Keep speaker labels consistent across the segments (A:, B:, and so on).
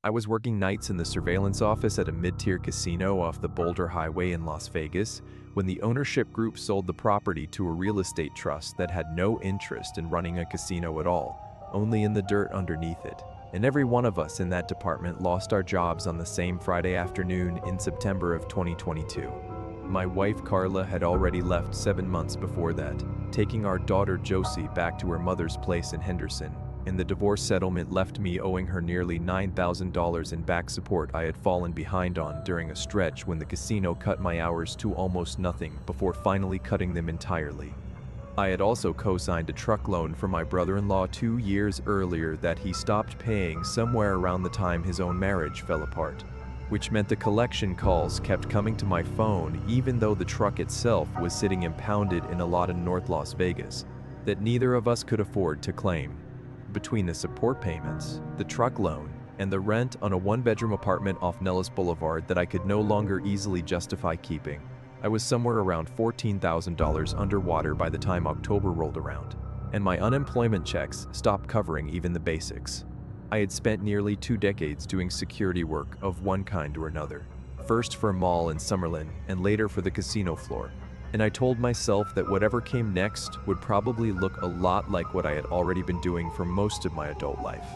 A: I was working nights in the surveillance office at a mid-tier casino off the Boulder Highway in Las Vegas when the ownership group sold the property to a real estate trust that had no interest in running a casino at all, only in the dirt underneath it. And every one of us in that department lost our jobs on the same Friday afternoon in September of 2022. My wife Carla had already left 7 months before that, taking our daughter Josie back to her mother's place in Henderson, and the divorce settlement left me owing her nearly $9,000 in back support I had fallen behind on during a stretch when the casino cut my hours to almost nothing before finally cutting them entirely. I had also co-signed a truck loan for my brother-in-law 2 years earlier that he stopped paying somewhere around the time his own marriage fell apart, which meant the collection calls kept coming to my phone even though the truck itself was sitting impounded in a lot in North Las Vegas that neither of us could afford to claim. Between the support payments, the truck loan, and the rent on a one-bedroom apartment off Nellis Boulevard that I could no longer easily justify keeping, I was somewhere around $14,000 underwater by the time October rolled around, and my unemployment checks stopped covering even the basics. I had spent nearly 2 decades doing security work of one kind or another, first for a mall in Summerlin and later for the casino floor, and I told myself that whatever came next would probably look a lot like what I had already been doing for most of my adult life.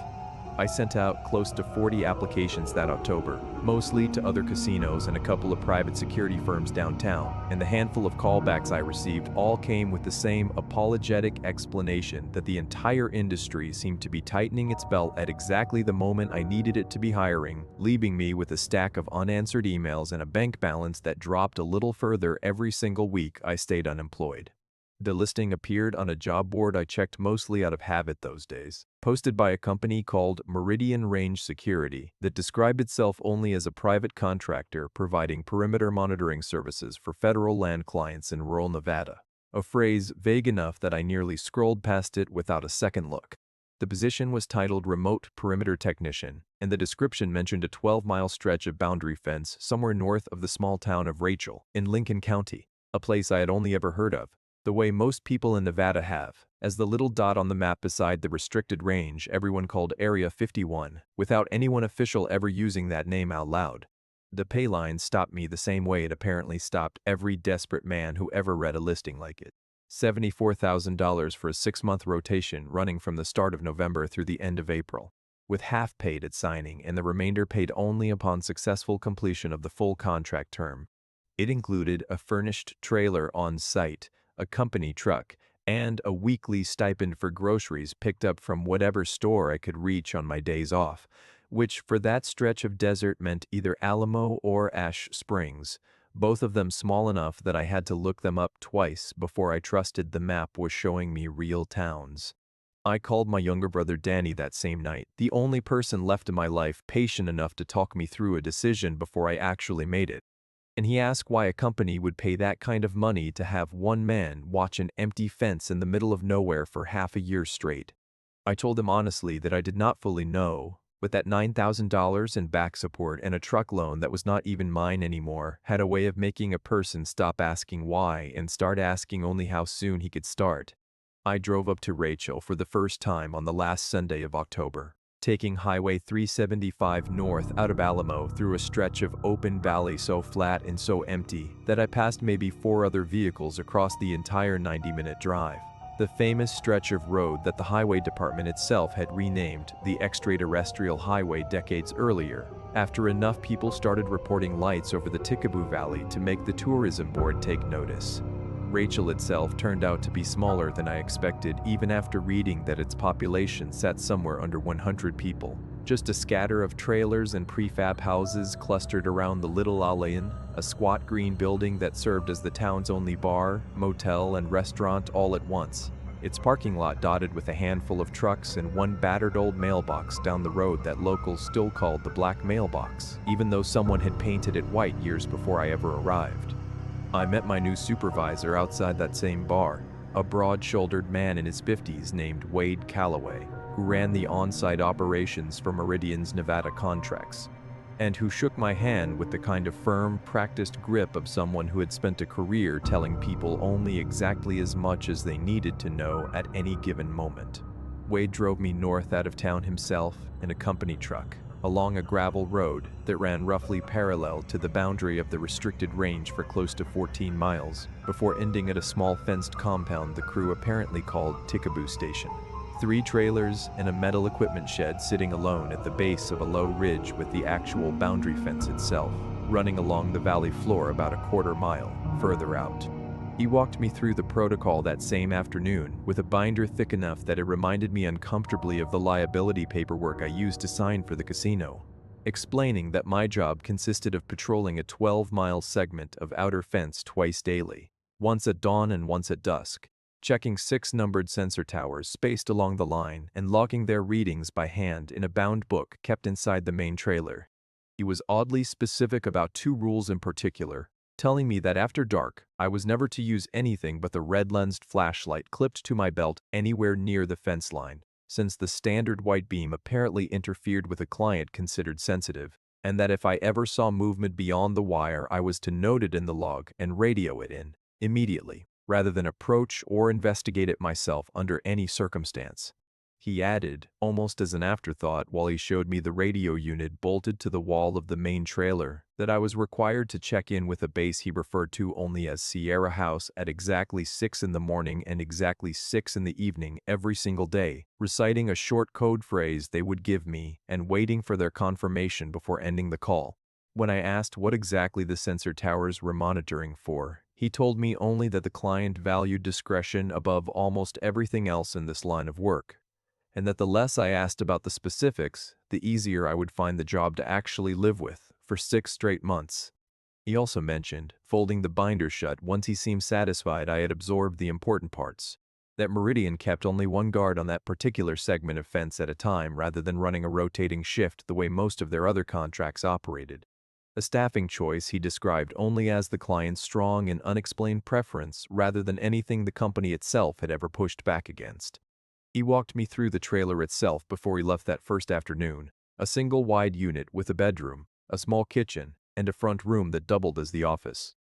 A: I sent out close to 40 applications that October, mostly to other casinos and a couple of private security firms downtown, and the handful of callbacks I received all came with the same apologetic explanation that the entire industry seemed to be tightening its belt at exactly the moment I needed it to be hiring, leaving me with a stack of unanswered emails and a bank balance that dropped a little further every single week I stayed unemployed. The listing appeared on a job board I checked mostly out of habit those days, posted by a company called Meridian Range Security that described itself only as a private contractor providing perimeter monitoring services for federal land clients in rural Nevada, a phrase vague enough that I nearly scrolled past it without a second look. The position was titled Remote Perimeter Technician, and the description mentioned a 12-mile stretch of boundary fence somewhere north of the small town of Rachel in Lincoln County, a place I had only ever heard of, the way most people in Nevada have, as the little dot on the map beside the restricted range everyone called Area 51, without anyone official ever using that name out loud. The pay line stopped me the same way it apparently stopped every desperate man who ever read a listing like it. $74,000 for a 6-month rotation running from the start of November through the end of April, with half paid at signing and the remainder paid only upon successful completion of the full contract term. It included a furnished trailer on site, a company truck, and a weekly stipend for groceries picked up from whatever store I could reach on my days off, which for that stretch of desert meant either Alamo or Ash Springs, both of them small enough that I had to look them up twice before I trusted the map was showing me real towns. I called my younger brother Danny that same night, the only person left in my life patient enough to talk me through a decision before I actually made it. And he asked why a company would pay that kind of money to have one man watch an empty fence in the middle of nowhere for half a year straight. I told him honestly that I did not fully know, but that $9,000 in back support and a truck loan that was not even mine anymore had a way of making a person stop asking why and start asking only how soon he could start. I drove up to Rachel for the first time on the last Sunday of October, taking Highway 375 north out of Alamo through a stretch of open valley so flat and so empty that I passed maybe 4 other vehicles across the entire 90-minute drive. The famous stretch of road that the highway department itself had renamed the Extraterrestrial Highway decades earlier, after enough people started reporting lights over the Tikaboo Valley to make the tourism board take notice. Rachel itself turned out to be smaller than I expected even after reading that its population sat somewhere under 100 people. Just a scatter of trailers and prefab houses clustered around the Little Alayan, a squat green building that served as the town's only bar, motel, and restaurant all at once. Its parking lot dotted with a handful of trucks and one battered old mailbox down the road that locals still called the Black Mailbox, even though someone had painted it white years before I ever arrived. I met my new supervisor outside that same bar, a broad-shouldered man in his 50s named Wade Calloway, who ran the on-site operations for Meridian's Nevada contracts, and who shook my hand with the kind of firm, practiced grip of someone who had spent a career telling people only exactly as much as they needed to know at any given moment. Wade drove me north out of town himself in a company truck, along a gravel road that ran roughly parallel to the boundary of the restricted range for close to 14 miles, before ending at a small fenced compound the crew apparently called Tikaboo Station. 3 trailers and a metal equipment shed sitting alone at the base of a low ridge with the actual boundary fence itself, running along the valley floor about a quarter-mile further out. He walked me through the protocol that same afternoon with a binder thick enough that it reminded me uncomfortably of the liability paperwork I used to sign for the casino, explaining that my job consisted of patrolling a 12-mile segment of outer fence twice daily, once at dawn and once at dusk, checking 6 numbered sensor towers spaced along the line and logging their readings by hand in a bound book kept inside the main trailer. He was oddly specific about 2 rules in particular, telling me that after dark, I was never to use anything but the red-lensed flashlight clipped to my belt anywhere near the fence line, since the standard white beam apparently interfered with a client considered sensitive, and that if I ever saw movement beyond the wire, I was to note it in the log and radio it in immediately, rather than approach or investigate it myself under any circumstance. He added, almost as an afterthought while he showed me the radio unit bolted to the wall of the main trailer, that I was required to check in with a base he referred to only as Sierra House at exactly 6 in the morning and exactly 6 in the evening every single day, reciting a short code phrase they would give me and waiting for their confirmation before ending the call. When I asked what exactly the sensor towers were monitoring for, he told me only that the client valued discretion above almost everything else in this line of work, and that the less I asked about the specifics, the easier I would find the job to actually live with for 6 straight months. He also mentioned, folding the binder shut once he seemed satisfied I had absorbed the important parts, that Meridian kept only 1 guard on that particular segment of fence at a time rather than running a rotating shift the way most of their other contracts operated. A staffing choice he described only as the client's strong and unexplained preference rather than anything the company itself had ever pushed back against. He walked me through the trailer itself before he left that first afternoon, a single wide unit with a bedroom, a small kitchen, and a front room that doubled as the office.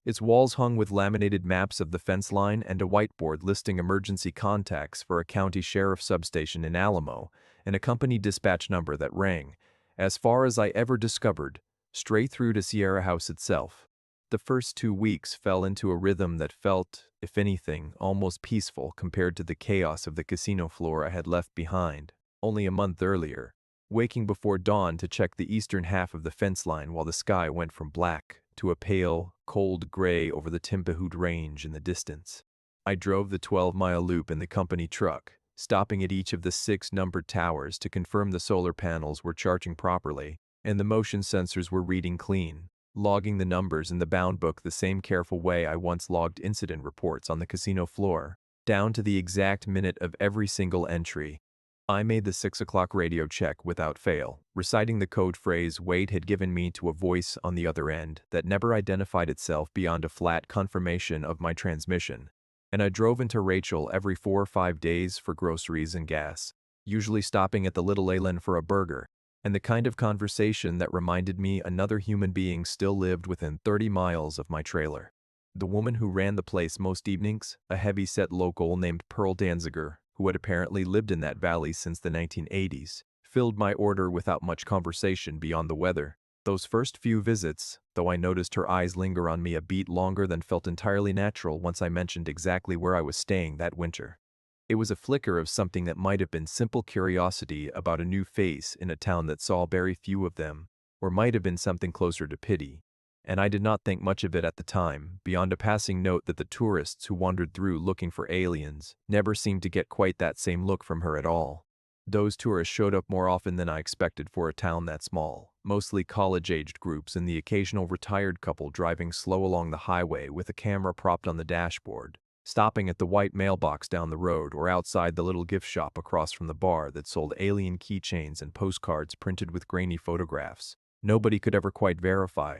A: Its walls hung with laminated maps of the fence line and a whiteboard listing emergency contacts for a county sheriff substation in Alamo and a company dispatch number that rang, as far as I ever discovered, straight through to Sierra House itself. The first 2 weeks fell into a rhythm that felt, if anything, almost peaceful compared to the chaos of the casino floor I had left behind only a month earlier, waking before dawn to check the eastern half of the fence line while the sky went from black to a pale, cold gray over the Timpahoot Range in the distance. I drove the 12-mile loop in the company truck, stopping at each of the 6 numbered towers to confirm the solar panels were charging properly and the motion sensors were reading clean, logging the numbers in the bound book the same careful way I once logged incident reports on the casino floor, down to the exact minute of every single entry. I made the 6 o'clock radio check without fail, reciting the code phrase Wade had given me to a voice on the other end that never identified itself beyond a flat confirmation of my transmission, and I drove into Rachel every 4 or 5 days for groceries and gas, usually stopping at the Little Leyland for a burger, and the kind of conversation that reminded me another human being still lived within 30 miles of my trailer. The woman who ran the place most evenings, a heavy-set local named Pearl Danziger, who had apparently lived in that valley since the 1980s, filled my order without much conversation beyond the weather. Those first few visits, though I noticed her eyes linger on me a beat longer than felt entirely natural once I mentioned exactly where I was staying that winter. It was a flicker of something that might have been simple curiosity about a new face in a town that saw very few of them, or might have been something closer to pity, and I did not think much of it at the time, beyond a passing note that the tourists who wandered through looking for aliens never seemed to get quite that same look from her at all. Those tourists showed up more often than I expected for a town that small, mostly college-aged groups and the occasional retired couple driving slow along the highway with a camera propped on the dashboard, stopping at the white mailbox down the road or outside the little gift shop across from the bar that sold alien keychains and postcards printed with grainy photographs nobody could ever quite verify.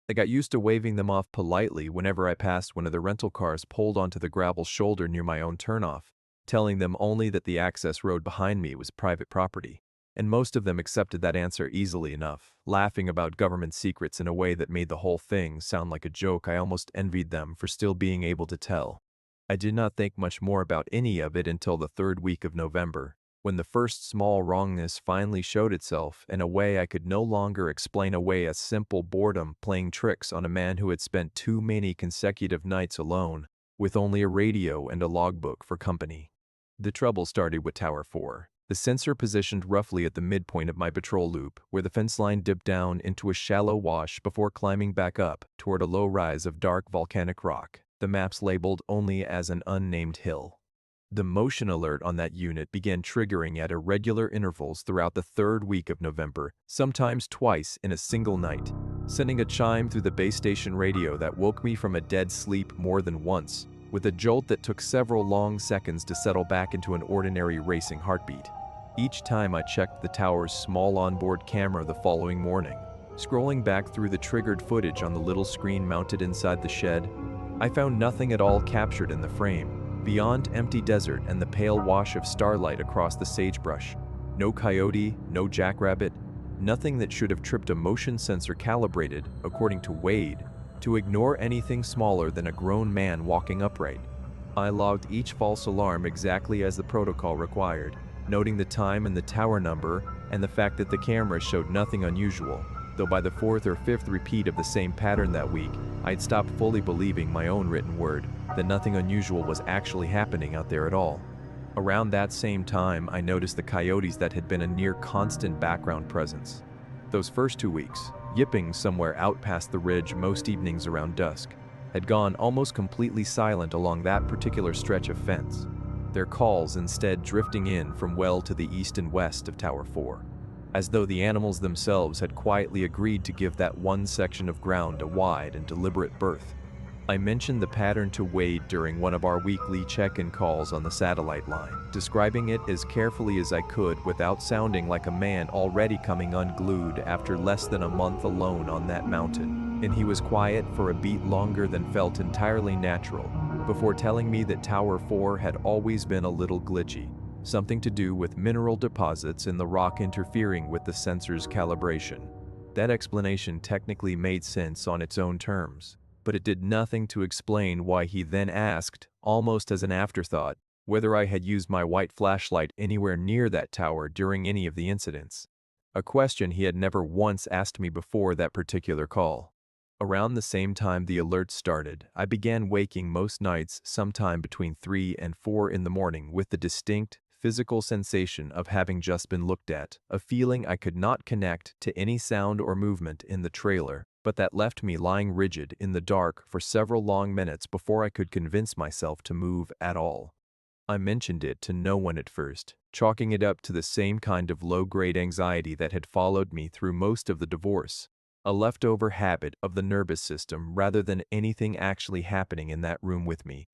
A: I got used to waving them off politely whenever I passed one of the rental cars pulled onto the gravel shoulder near my own turnoff, telling them only that the access road behind me was private property, and most of them accepted that answer easily enough, laughing about government secrets in a way that made the whole thing sound like a joke I almost envied them for still being able to tell. I did not think much more about any of it until the 3rd week of November, When the first small wrongness finally showed itself in a way I could no longer explain away as simple boredom playing tricks on a man who had spent too many consecutive nights alone, with only a radio and a logbook for company. The trouble started with Tower 4. The sensor positioned roughly at the midpoint of my patrol loop, where the fence line dipped down into a shallow wash before climbing back up toward a low rise of dark volcanic rock, the maps labeled only as an unnamed hill. The motion alert on that unit began triggering at irregular intervals throughout the third week of November, sometimes twice in a single night, sending a chime through the base station radio that woke me from a dead sleep more than once, with a jolt that took several long seconds to settle back into an ordinary racing heartbeat. Each time I checked the tower's small onboard camera the following morning, scrolling back through the triggered footage on the little screen mounted inside the shed, I found nothing at all captured in the frame, beyond empty desert and the pale wash of starlight across the sagebrush. No coyote, no jackrabbit, nothing that should have tripped a motion sensor calibrated, according to Wade, to ignore anything smaller than a grown man walking upright. I logged each false alarm exactly as the protocol required, noting the time and the tower number and the fact that the camera showed nothing unusual, though by the fourth or fifth repeat of the same pattern that week, I'd stopped fully believing my own written word that nothing unusual was actually happening out there at all. Around that same time, I noticed the coyotes that had been a near constant background presence. Those first 2 weeks, yipping somewhere out past the ridge most evenings around dusk, had gone almost completely silent along that particular stretch of fence, their calls instead drifting in from well to the east and west of Tower 4, as though the animals themselves had quietly agreed to give that one section of ground a wide and deliberate berth. I mentioned the pattern to Wade during one of our weekly check-in calls on the satellite line, describing it as carefully as I could without sounding like a man already coming unglued after less than a month alone on that mountain, and he was quiet for a beat longer than felt entirely natural, before telling me that Tower 4 had always been a little glitchy, something to do with mineral deposits in the rock interfering with the sensor's calibration. That explanation technically made sense on its own terms, but it did nothing to explain why he then asked, almost as an afterthought, whether I had used my white flashlight anywhere near that tower during any of the incidents, a question he had never once asked me before that particular call. Around the same time the alert started, I began waking most nights sometime between 3 and 4 in the morning with the distinct, physical sensation of having just been looked at, a feeling I could not connect to any sound or movement in the trailer, but that left me lying rigid in the dark for several long minutes before I could convince myself to move at all. I mentioned it to no one at first, chalking it up to the same kind of low-grade anxiety that had followed me through most of the divorce, a leftover habit of the nervous system rather than anything actually happening in that room with me.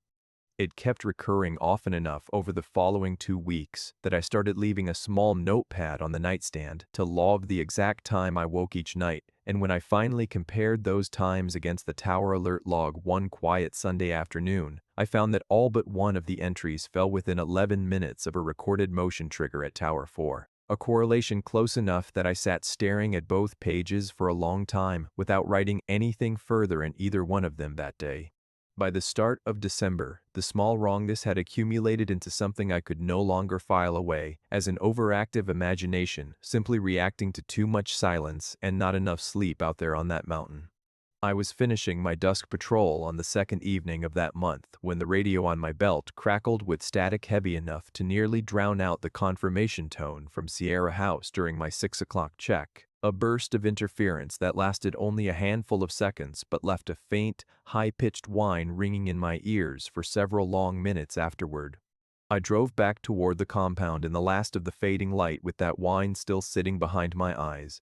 A: It kept recurring often enough over the following 2 weeks that I started leaving a small notepad on the nightstand to log the exact time I woke each night, and when I finally compared those times against the tower alert log one quiet Sunday afternoon, I found that all but one of the entries fell within 11 minutes of a recorded motion trigger at Tower 4, a correlation close enough that I sat staring at both pages for a long time without writing anything further in either one of them that day. By the start of December, the small wrongness had accumulated into something I could no longer file away as an overactive imagination simply reacting to too much silence and not enough sleep out there on that mountain. I was finishing my dusk patrol on the second evening of that month when the radio on my belt crackled with static heavy enough to nearly drown out the confirmation tone from Sierra House during my 6 o'clock check. A burst of interference that lasted only a handful of seconds but left a faint, high-pitched whine ringing in my ears for several long minutes afterward. I drove back toward the compound in the last of the fading light with that whine still sitting behind my eyes.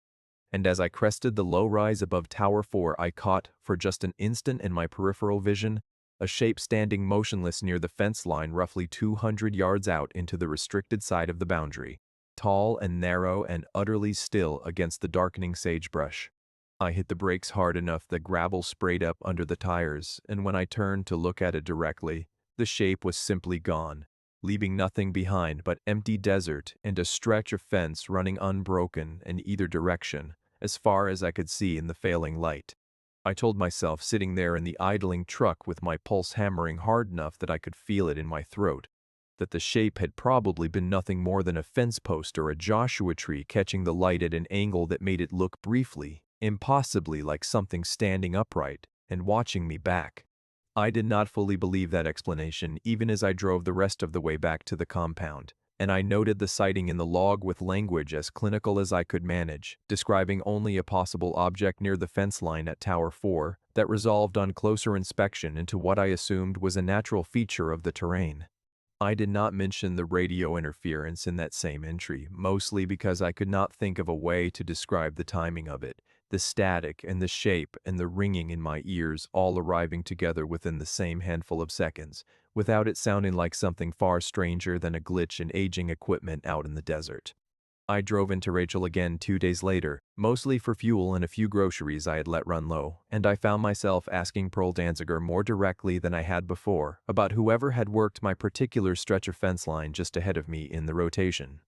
A: And as I crested the low rise above Tower 4, I caught, for just an instant in my peripheral vision, a shape standing motionless near the fence line roughly 200 yards out into the restricted side of the boundary, tall and narrow and utterly still against the darkening sagebrush. I hit the brakes hard enough that gravel sprayed up under the tires, and when I turned to look at it directly, the shape was simply gone, leaving nothing behind but empty desert and a stretch of fence running unbroken in either direction, as far as I could see in the failing light. I told myself, sitting there in the idling truck with my pulse hammering hard enough that I could feel it in my throat, that the shape had probably been nothing more than a fence post or a Joshua tree catching the light at an angle that made it look briefly, impossibly like something standing upright and watching me back. I did not fully believe that explanation even as I drove the rest of the way back to the compound, and I noted the sighting in the log with language as clinical as I could manage, describing only a possible object near the fence line at Tower 4 that resolved on closer inspection into what I assumed was a natural feature of the terrain. I did not mention the radio interference in that same entry, mostly because I could not think of a way to describe the timing of it, the static and the shape and the ringing in my ears all arriving together within the same handful of seconds, without it sounding like something far stranger than a glitch in aging equipment out in the desert. I drove into Rachel again 2 days later, mostly for fuel and a few groceries I had let run low, and I found myself asking Pearl Danziger more directly than I had before about whoever had worked my particular stretch of fence line just ahead of me in the rotation.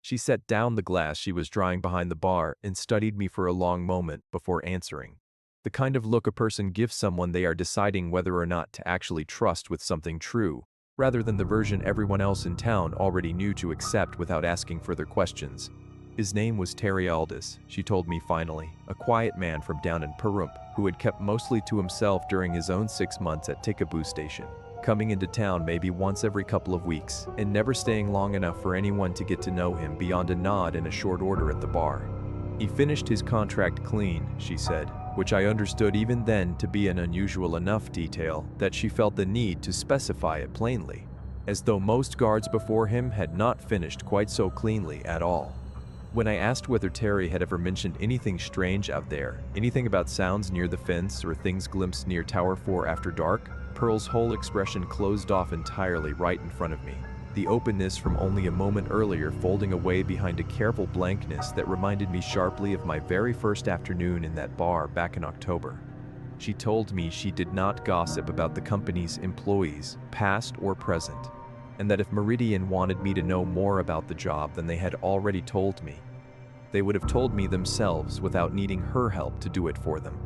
A: She set down the glass she was drying behind the bar and studied me for a long moment before answering. The kind of look a person gives someone they are deciding whether or not to actually trust with something true, rather than the version everyone else in town already knew to accept without asking further questions. His name was Terry Aldous, she told me finally, a quiet man from down in Pahrump who had kept mostly to himself during his own 6 months at Tikaboo Station, coming into town maybe once every couple of weeks and never staying long enough for anyone to get to know him beyond a nod and a short order at the bar. He finished his contract clean, she said, which I understood even then to be an unusual enough detail that she felt the need to specify it plainly, as though most guards before him had not finished quite so cleanly at all. When I asked whether Terry had ever mentioned anything strange out there, anything about sounds near the fence or things glimpsed near Tower 4 after dark, Pearl's whole expression closed off entirely right in front of me, the openness from only a moment earlier folding away behind a careful blankness that reminded me sharply of my very first afternoon in that bar back in October. She told me she did not gossip about the company's employees, past or present, and that if Meridian wanted me to know more about the job than they had already told me, they would have told me themselves without needing her help to do it for them.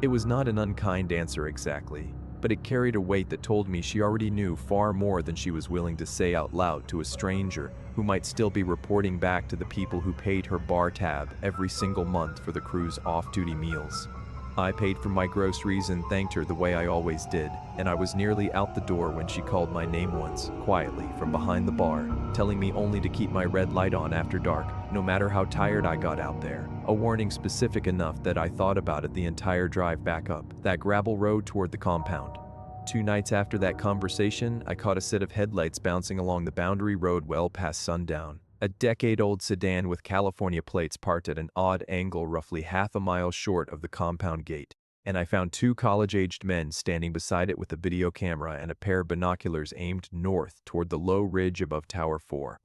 A: It was not an unkind answer exactly, but it carried a weight that told me she already knew far more than she was willing to say out loud to a stranger who might still be reporting back to the people who paid her bar tab every single month for the crew's off-duty meals. I paid for my groceries and thanked her the way I always did, and I was nearly out the door when she called my name once, quietly, from behind the bar, telling me only to keep my red light on after dark, no matter how tired I got out there, a warning specific enough that I thought about it the entire drive back up that gravel road toward the compound. 2 nights after that conversation, I caught a set of headlights bouncing along the boundary road well past sundown. A decade-old sedan with California plates parked at an odd angle roughly half a mile short of the compound gate, and I found 2 college-aged men standing beside it with a video camera and a pair of binoculars aimed north toward the low ridge above Tower 4.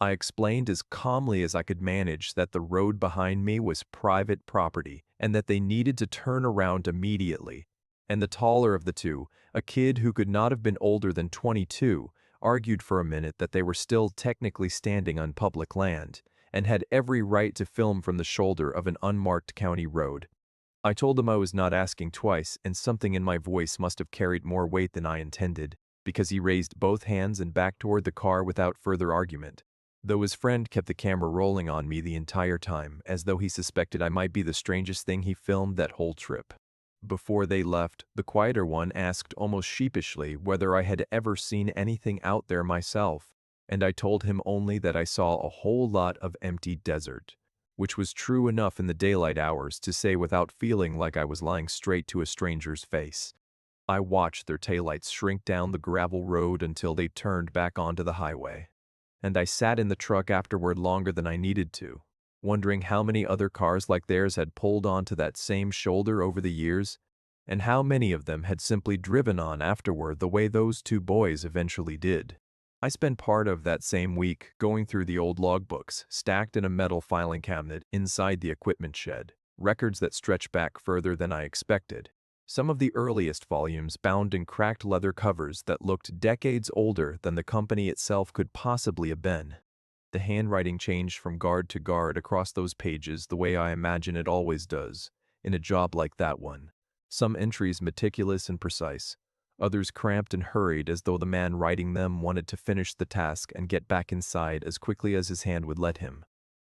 A: I explained as calmly as I could manage that the road behind me was private property and that they needed to turn around immediately, and the taller of the 2, a kid who could not have been older than 22, argued for a minute that they were still technically standing on public land and had every right to film from the shoulder of an unmarked county road. I told him I was not asking twice, and something in my voice must have carried more weight than I intended, because he raised both hands and backed toward the car without further argument, though his friend kept the camera rolling on me the entire time, as though he suspected I might be the strangest thing he filmed that whole trip. Before they left, the quieter one asked almost sheepishly whether I had ever seen anything out there myself, and I told him only that I saw a whole lot of empty desert, which was true enough in the daylight hours to say without feeling like I was lying straight to a stranger's face. I watched their taillights shrink down the gravel road until they turned back onto the highway, and I sat in the truck afterward longer than I needed to, wondering how many other cars like theirs had pulled onto that same shoulder over the years, and how many of them had simply driven on afterward the way those 2 boys eventually did. I spent part of that same week going through the old logbooks stacked in a metal filing cabinet inside the equipment shed, records that stretch back further than I expected. Some of the earliest volumes bound in cracked leather covers that looked decades older than the company itself could possibly have been. The handwriting changed from guard to guard across those pages the way I imagine it always does, in a job like that one. Some entries meticulous and precise, Others cramped and hurried as though the man writing them wanted to finish the task and get back inside as quickly as his hand would let him.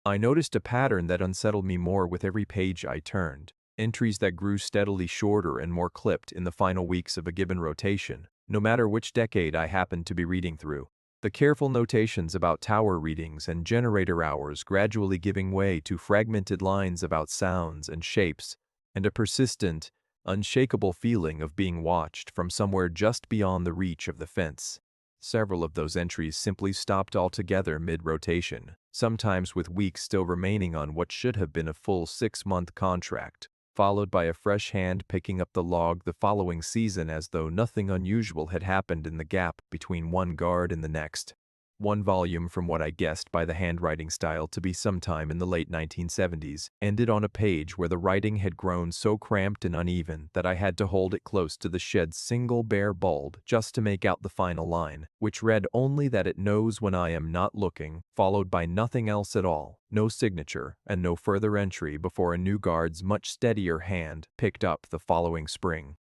A: I noticed a pattern that unsettled me more with every page I turned. Entries that grew steadily shorter and more clipped in the final weeks of a given rotation, no matter which decade I happened to be reading through. The careful notations about tower readings and generator hours gradually giving way to fragmented lines about sounds and shapes, and a persistent, unshakable feeling of being watched from somewhere just beyond the reach of the fence. Several of those entries simply stopped altogether mid-rotation, sometimes with weeks still remaining on what should have been a full 6-month contract, followed by a fresh hand picking up the log the following season as though nothing unusual had happened in the gap between one guard and the next. One volume, from what I guessed by the handwriting style to be sometime in the late 1970s, ended on a page where the writing had grown so cramped and uneven that I had to hold it close to the shed's single bare bulb just to make out the final line, which read only that it knows when I am not looking, followed by nothing else at all, no signature, and no further entry before a new guard's much steadier hand picked up the following spring.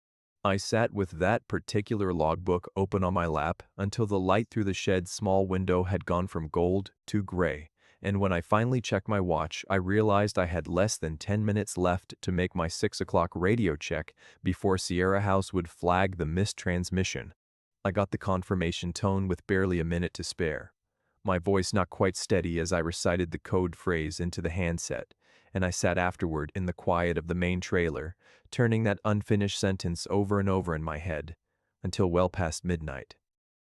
A: I sat with that particular logbook open on my lap until the light through the shed's small window had gone from gold to gray, and when I finally checked my watch, I realized I had less than 10 minutes left to make my 6 o'clock radio check before Sierra House would flag the missed transmission. I got the confirmation tone with barely a minute to spare, my voice not quite steady as I recited the code phrase into the handset, and I sat afterward in the quiet of the main trailer, turning that unfinished sentence over and over in my head, until well past midnight.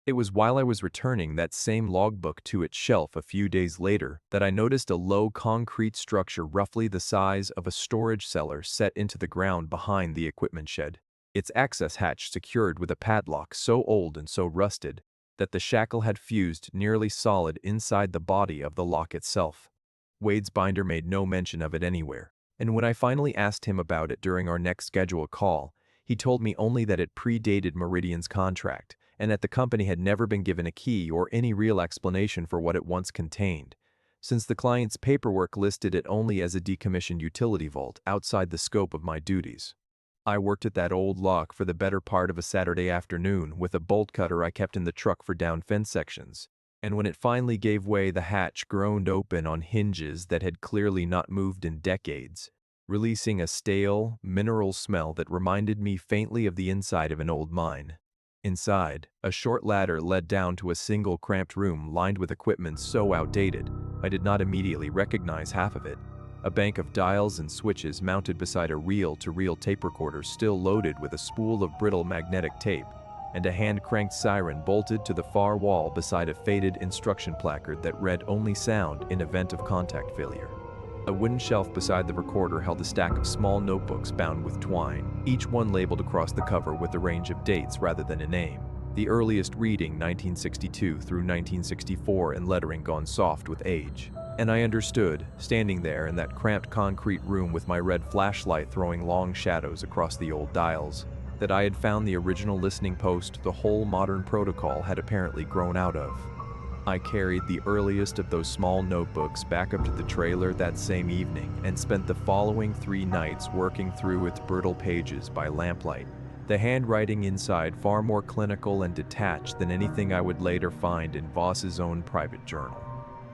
A: It was while I was returning that same logbook to its shelf a few days later that I noticed a low concrete structure roughly the size of a storage cellar set into the ground behind the equipment shed, its access hatch secured with a padlock so old and so rusted that the shackle had fused nearly solid inside the body of the lock itself. Wade's binder made no mention of it anywhere, and when I finally asked him about it during our next scheduled call, he told me only that it predated Meridian's contract, and that the company had never been given a key or any real explanation for what it once contained, since the client's paperwork listed it only as a decommissioned utility vault outside the scope of my duties. I worked at that old lock for the better part of a Saturday afternoon with a bolt cutter I kept in the truck for down fence sections, and when it finally gave way, the hatch groaned open on hinges that had clearly not moved in decades, releasing a stale, mineral smell that reminded me faintly of the inside of an old mine. Inside, a short ladder led down to a single cramped room lined with equipment so outdated, I did not immediately recognize half of it. A bank of dials and switches mounted beside a reel-to-reel tape recorder still loaded with a spool of brittle magnetic tape, and a hand-cranked siren bolted to the far wall beside a faded instruction placard that read only sound in event of contact failure. A wooden shelf beside the recorder held a stack of small notebooks bound with twine, each one labeled across the cover with a range of dates rather than a name. The earliest reading 1962 through 1964 and lettering gone soft with age. And I understood, standing there in that cramped concrete room with my red flashlight throwing long shadows across the old dials, that I had found the original listening post the whole modern protocol had apparently grown out of. I carried the earliest of those small notebooks back up to the trailer that same evening and spent the following 3 nights working through its brittle pages by lamplight, the handwriting inside far more clinical and detached than anything I would later find in Voss's own private journal.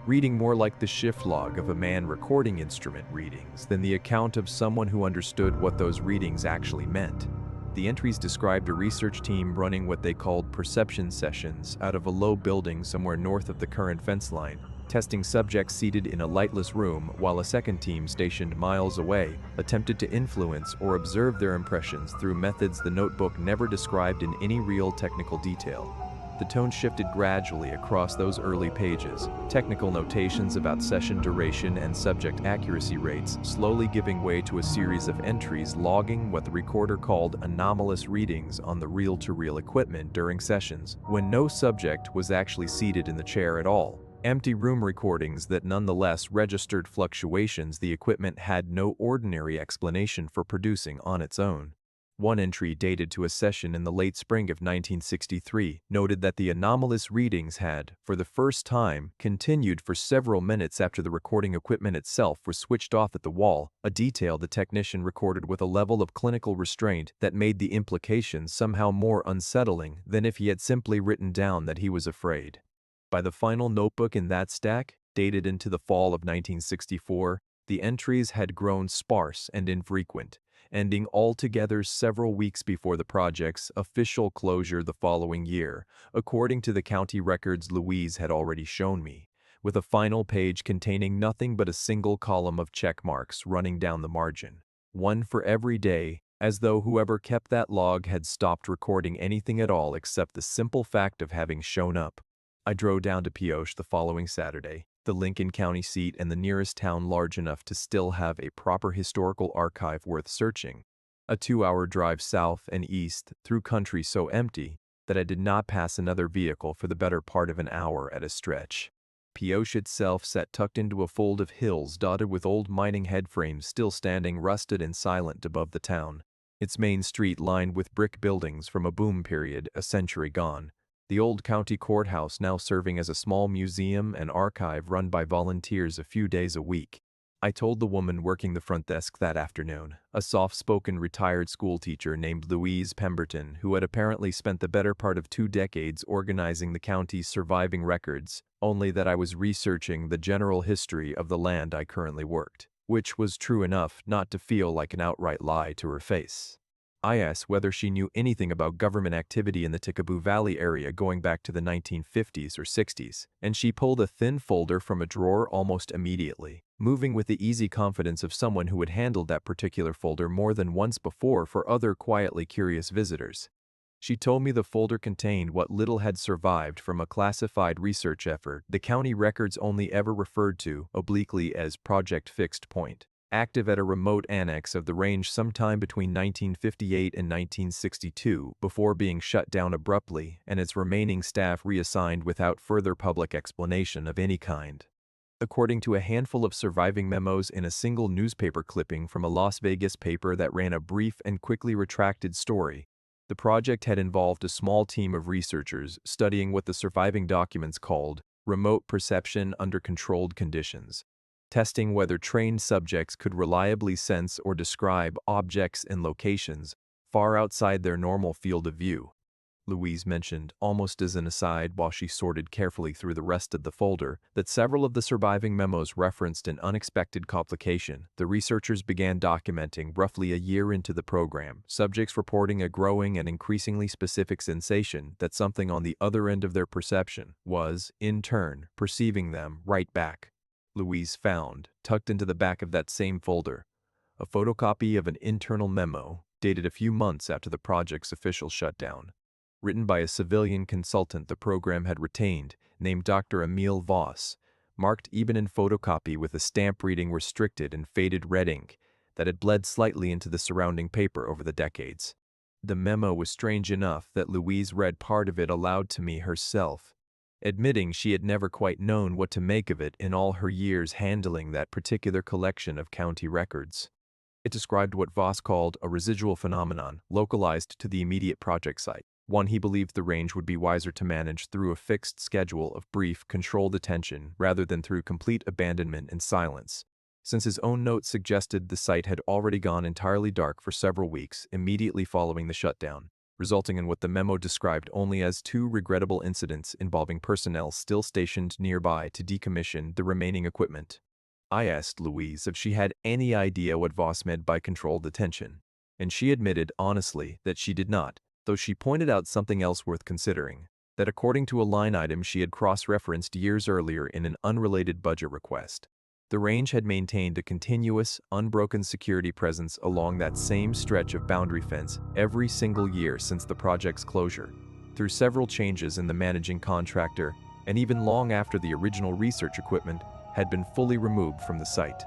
A: Reading more like the shift log of a man recording instrument readings than the account of someone who understood what those readings actually meant. The entries described a research team running what they called perception sessions out of a low building somewhere north of the current fence line, testing subjects seated in a lightless room while a second team stationed miles away attempted to influence or observe their impressions through methods the notebook never described in any real technical detail. The tone shifted gradually across those early pages, technical notations about session duration and subject accuracy rates slowly giving way to a series of entries logging what the recorder called anomalous readings on the reel-to-reel equipment during sessions, when no subject was actually seated in the chair at all. Empty room recordings that nonetheless registered fluctuations the equipment had no ordinary explanation for producing on its own. One entry dated to a session in the late spring of 1963 noted that the anomalous readings had, for the first time, continued for several minutes after the recording equipment itself was switched off at the wall, a detail the technician recorded with a level of clinical restraint that made the implications somehow more unsettling than if he had simply written down that he was afraid. By the final notebook in that stack, dated into the fall of 1964, the entries had grown sparse and infrequent, ending altogether several weeks before the project's official closure the following year, according to the county records Louise had already shown me, with a final page containing nothing but a single column of check marks running down the margin, one for every day, as though whoever kept that log had stopped recording anything at all except the simple fact of having shown up. I drove down to Pioche the following Saturday, the Lincoln County seat and the nearest town large enough to still have a proper historical archive worth searching. A 2-hour drive south and east through country so empty that I did not pass another vehicle for the better part of an hour at a stretch. Pioche itself sat tucked into a fold of hills dotted with old mining headframes still standing rusted and silent above the town, its main street lined with brick buildings from a boom period a century gone. The old county courthouse now serving as a small museum and archive run by volunteers a few days a week. I told the woman working the front desk that afternoon, a soft-spoken retired schoolteacher named Louise Pemberton, who had apparently spent the better part of 2 decades organizing the county's surviving records, only that I was researching the general history of the land I currently worked, which was true enough not to feel like an outright lie to her face. I asked whether she knew anything about government activity in the Tikaboo Valley area going back to the 1950s or 60s, and she pulled a thin folder from a drawer almost immediately, moving with the easy confidence of someone who had handled that particular folder more than once before for other quietly curious visitors. She told me the folder contained what little had survived from a classified research effort the county records only ever referred to obliquely as Project Fixed Point, active at a remote annex of the range sometime between 1958 and 1962 before being shut down abruptly and its remaining staff reassigned without further public explanation of any kind. According to a handful of surviving memos in a single newspaper clipping from a Las Vegas paper that ran a brief and quickly retracted story, the project had involved a small team of researchers studying what the surviving documents called remote perception under controlled conditions, testing whether trained subjects could reliably sense or describe objects and locations far outside their normal field of view. Louise mentioned, almost as an aside while she sorted carefully through the rest of the folder, that several of the surviving memos referenced an unexpected complication. The researchers began documenting roughly a year into the program, subjects reporting a growing and increasingly specific sensation that something on the other end of their perception was, in turn, perceiving them right back. Louise found, tucked into the back of that same folder, a photocopy of an internal memo dated a few months after the project's official shutdown, written by a civilian consultant the program had retained named Dr. Emil Voss, marked even in photocopy with a stamp reading restricted and faded red ink that had bled slightly into the surrounding paper over the decades. The memo was strange enough that Louise read part of it aloud to me herself, admitting she had never quite known what to make of it in all her years handling that particular collection of county records. It described what Voss called a residual phenomenon localized to the immediate project site, one he believed the range would be wiser to manage through a fixed schedule of brief, controlled attention rather than through complete abandonment and silence, since his own notes suggested the site had already gone entirely dark for several weeks immediately following the shutdown, resulting in what the memo described only as 2 regrettable incidents involving personnel still stationed nearby to decommission the remaining equipment. I asked Louise if she had any idea what Voss meant by controlled attention, and she admitted honestly that she did not, though she pointed out something else worth considering, that according to a line item she had cross-referenced years earlier in an unrelated budget request, the range had maintained a continuous, unbroken security presence along that same stretch of boundary fence every single year since the project's closure, through several changes in the managing contractor, and even long after the original research equipment had been fully removed from the site.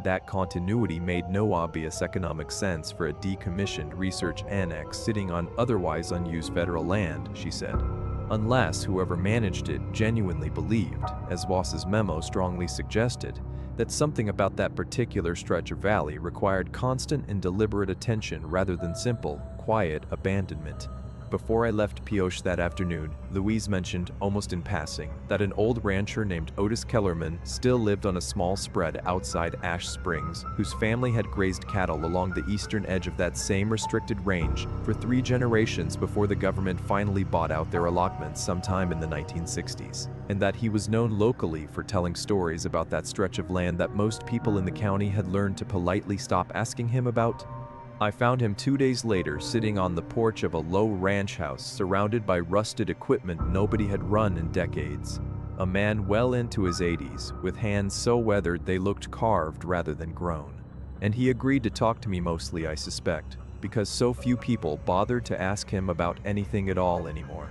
A: That continuity made no obvious economic sense for a decommissioned research annex sitting on otherwise unused federal land, she said, unless whoever managed it genuinely believed, as Voss's memo strongly suggested, That something about that particular stretch of valley required constant and deliberate attention rather than simple, quiet abandonment. Before I left Pioche that afternoon, Louise mentioned, almost in passing, that an old rancher named Otis Kellerman still lived on a small spread outside Ash Springs, whose family had grazed cattle along the eastern edge of that same restricted range for 3 generations before the government finally bought out their allotments sometime in the 1960s, and that he was known locally for telling stories about that stretch of land that most people in the county had learned to politely stop asking him about. I found him 2 days later sitting on the porch of a low ranch house surrounded by rusted equipment nobody had run in decades. A man well into his 80s, with hands so weathered they looked carved rather than grown. And he agreed to talk to me mostly, I suspect, because so few people bothered to ask him about anything at all anymore.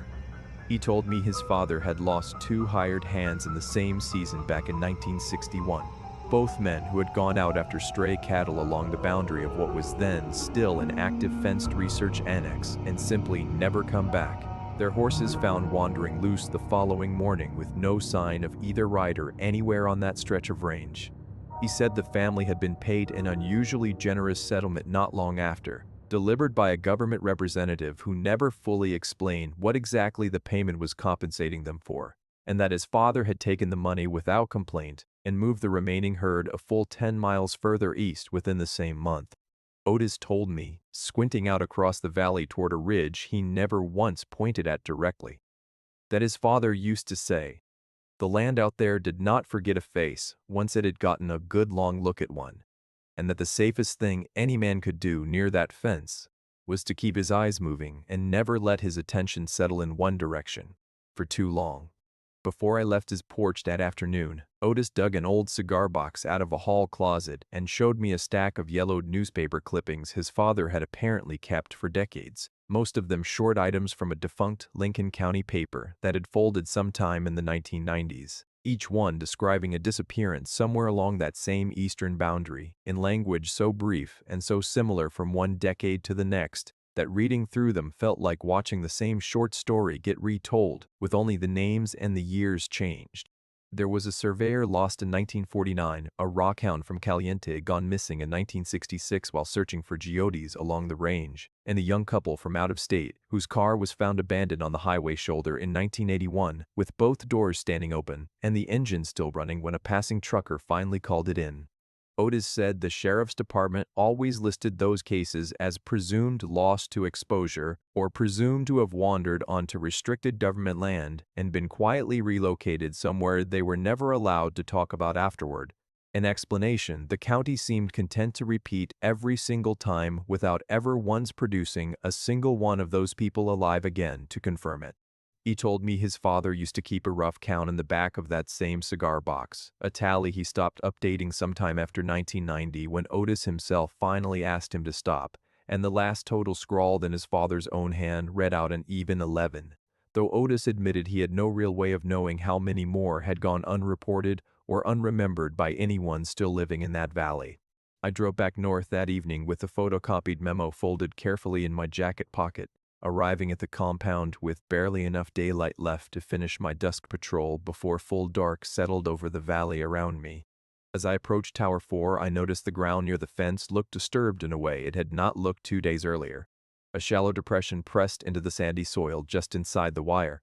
A: He told me his father had lost 2 hired hands in the same season back in 1961. Both men who had gone out after stray cattle along the boundary of what was then still an active fenced research annex and simply never come back. Their horses found wandering loose the following morning with no sign of either rider anywhere on that stretch of range. He said the family had been paid an unusually generous settlement not long after, delivered by a government representative who never fully explained what exactly the payment was compensating them for, and that his father had taken the money without complaint and moved the remaining herd a full 10 miles further east within the same month. Otis told me, squinting out across the valley toward a ridge he never once pointed at directly, that his father used to say, "The land out there did not forget a face once it had gotten a good long look at one," and that the safest thing any man could do near that fence was to keep his eyes moving and never let his attention settle in one direction for too long. Before I left his porch that afternoon, Otis dug an old cigar box out of a hall closet and showed me a stack of yellowed newspaper clippings his father had apparently kept for decades, most of them short items from a defunct Lincoln County paper that had folded sometime in the 1990s, each one describing a disappearance somewhere along that same eastern boundary, in language so brief and so similar from one decade to the next that reading through them felt like watching the same short story get retold, with only the names and the years changed. There was a surveyor lost in 1949, a rockhound from Caliente gone missing in 1966 while searching for geodes along the range, and a young couple from out of state whose car was found abandoned on the highway shoulder in 1981, with both doors standing open and the engine still running when a passing trucker finally called it in. Otis said the sheriff's department always listed those cases as presumed lost to exposure or presumed to have wandered onto restricted government land and been quietly relocated somewhere they were never allowed to talk about afterward. An explanation the county seemed content to repeat every single time without ever once producing a single one of those people alive again to confirm it. He told me his father used to keep a rough count in the back of that same cigar box, a tally he stopped updating sometime after 1990 when Otis himself finally asked him to stop, and the last total scrawled in his father's own hand read out an even 11, though Otis admitted he had no real way of knowing how many more had gone unreported or unremembered by anyone still living in that valley. I drove back north that evening with the photocopied memo folded carefully in my jacket pocket, arriving at the compound with barely enough daylight left to finish my dusk patrol before full dark settled over the valley around me. As I approached Tower 4, I noticed the ground near the fence looked disturbed in a way it had not looked 2 days earlier. A shallow depression pressed into the sandy soil just inside the wire,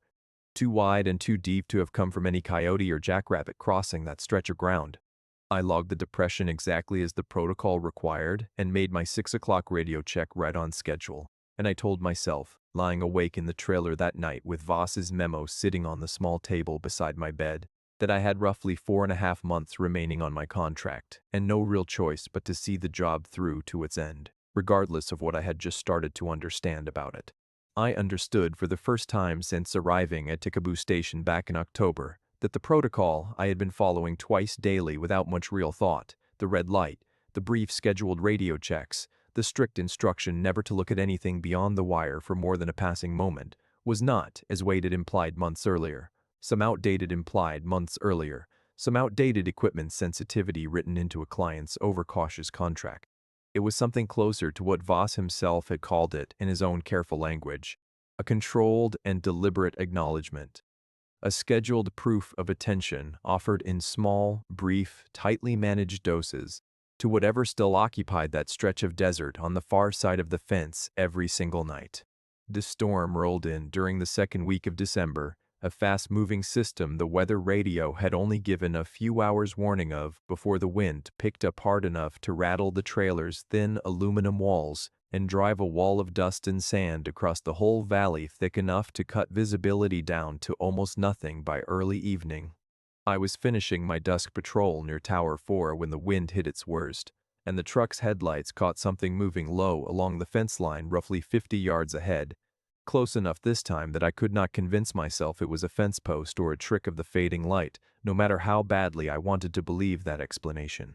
A: too wide and too deep to have come from any coyote or jackrabbit crossing that stretch of ground. I logged the depression exactly as the protocol required and made my 6 o'clock radio check right on schedule. And I told myself, lying awake in the trailer that night with Voss's memo sitting on the small table beside my bed, that I had roughly 4.5 months remaining on my contract, and no real choice but to see the job through to its end, regardless of what I had just started to understand about it. I understood for the first time since arriving at Tikaboo Station back in October that the protocol I had been following twice daily without much real thought, the red light, the brief scheduled radio checks, the strict instruction never to look at anything beyond the wire for more than a passing moment, was not, as Wade had implied months earlier, some outdated equipment sensitivity written into a client's overcautious contract. It was something closer to what Voss himself had called it in his own careful language, a controlled and deliberate acknowledgement. a scheduled proof of attention offered in small, brief, tightly managed doses to whatever still occupied that stretch of desert on the far side of the fence every single night. The storm rolled in during the second week of December, a fast-moving system the weather radio had only given a few hours warning of before the wind picked up hard enough to rattle the trailer's thin aluminum walls and drive a wall of dust and sand across the whole valley thick enough to cut visibility down to almost nothing by early evening. I was finishing my dusk patrol near Tower 4 when the wind hit its worst, and the truck's headlights caught something moving low along the fence line roughly 50 yards ahead, close enough this time that I could not convince myself it was a fence post or a trick of the fading light, no matter how badly I wanted to believe that explanation.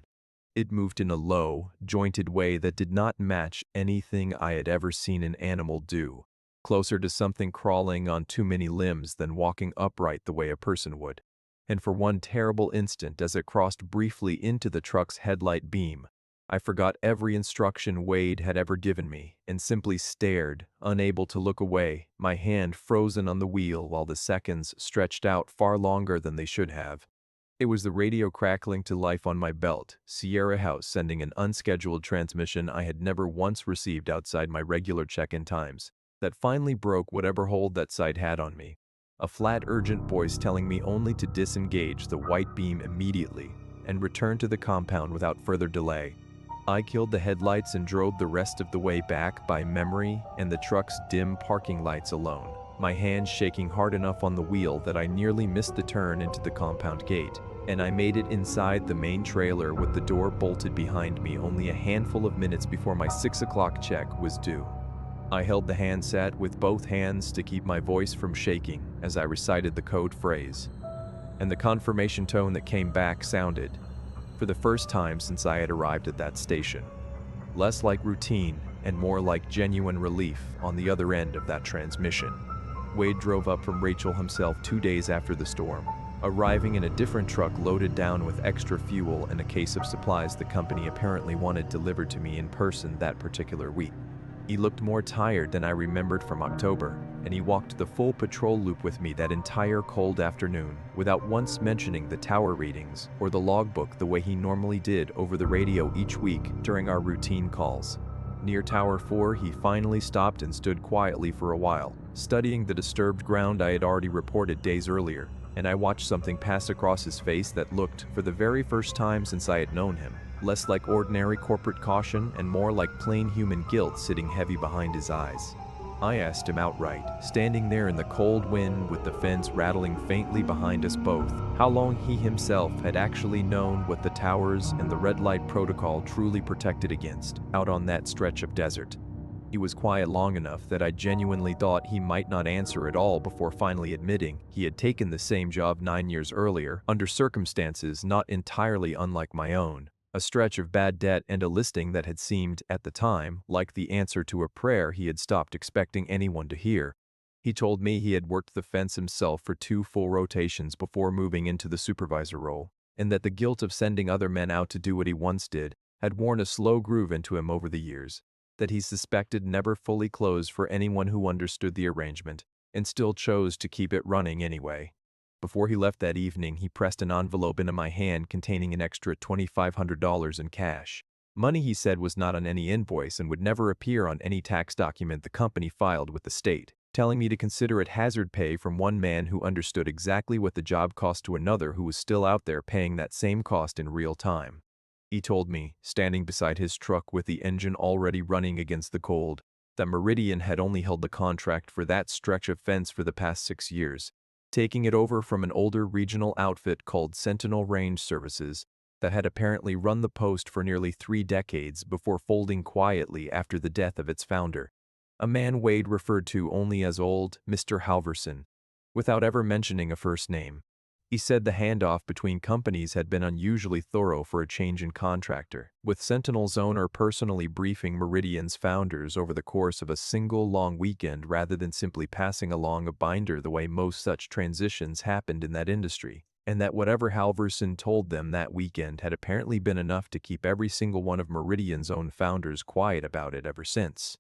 A: It moved in a low, jointed way that did not match anything I had ever seen an animal do, closer to something crawling on too many limbs than walking upright the way a person would. And for one terrible instant as it crossed briefly into the truck's headlight beam, I forgot every instruction Wade had ever given me and simply stared, unable to look away, my hand frozen on the wheel while the seconds stretched out far longer than they should have. It was the radio crackling to life on my belt, Sierra House sending an unscheduled transmission I had never once received outside my regular check-in times, that finally broke whatever hold that site had on me. A flat, urgent voice telling me only to disengage the white beam immediately and return to the compound without further delay. I killed the headlights and drove the rest of the way back by memory and the truck's dim parking lights alone, my hands shaking hard enough on the wheel that I nearly missed the turn into the compound gate, and I made it inside the main trailer with the door bolted behind me only a handful of minutes before my 6 o'clock check was due. I held the handset with both hands to keep my voice from shaking as I recited the code phrase, and the confirmation tone that came back sounded, for the first time since I had arrived at that station, less like routine and more like genuine relief on the other end of that transmission. Wade drove up from Rachel himself 2 days after the storm, arriving in a different truck loaded down with extra fuel and a case of supplies the company apparently wanted delivered to me in person that particular week. He looked more tired than I remembered from October, and he walked the full patrol loop with me that entire cold afternoon without once mentioning the tower readings or the logbook the way he normally did over the radio each week during our routine calls. Near Tower 4, he finally stopped and stood quietly for a while, studying the disturbed ground I had already reported days earlier, and I watched something pass across his face that looked, for the very first time since I had known him, less like ordinary corporate caution and more like plain human guilt sitting heavy behind his eyes. I asked him outright, standing there in the cold wind with the fence rattling faintly behind us both, how long he himself had actually known what the towers and the red light protocol truly protected against, out on that stretch of desert. He was quiet long enough that I genuinely thought he might not answer at all before finally admitting he had taken the same job 9 years earlier, under circumstances not entirely unlike my own. A stretch of bad debt and a listing that had seemed, at the time, like the answer to a prayer he had stopped expecting anyone to hear. He told me he had worked the fence himself for 2 full rotations before moving into the supervisor role, and that the guilt of sending other men out to do what he once did had worn a slow groove into him over the years, that he suspected never fully closed for anyone who understood the arrangement, and still chose to keep it running anyway. Before he left that evening, he pressed an envelope into my hand containing an extra $2,500 in cash. Money he said was not on any invoice and would never appear on any tax document the company filed with the state, telling me to consider it hazard pay from one man who understood exactly what the job cost to another who was still out there paying that same cost in real time. He told me, standing beside his truck with the engine already running against the cold, that Meridian had only held the contract for that stretch of fence for the past 6 years, taking it over from an older regional outfit called Sentinel Range Services that had apparently run the post for nearly 3 decades before folding quietly after the death of its founder, a man Wade referred to only as old Mr. Halverson, without ever mentioning a first name. He said the handoff between companies had been unusually thorough for a change in contractor, with Sentinel's owner personally briefing Meridian's founders over the course of a single long weekend rather than simply passing along a binder the way most such transitions happened in that industry, and that whatever Halverson told them that weekend had apparently been enough to keep every single one of Meridian's own founders quiet about it ever since.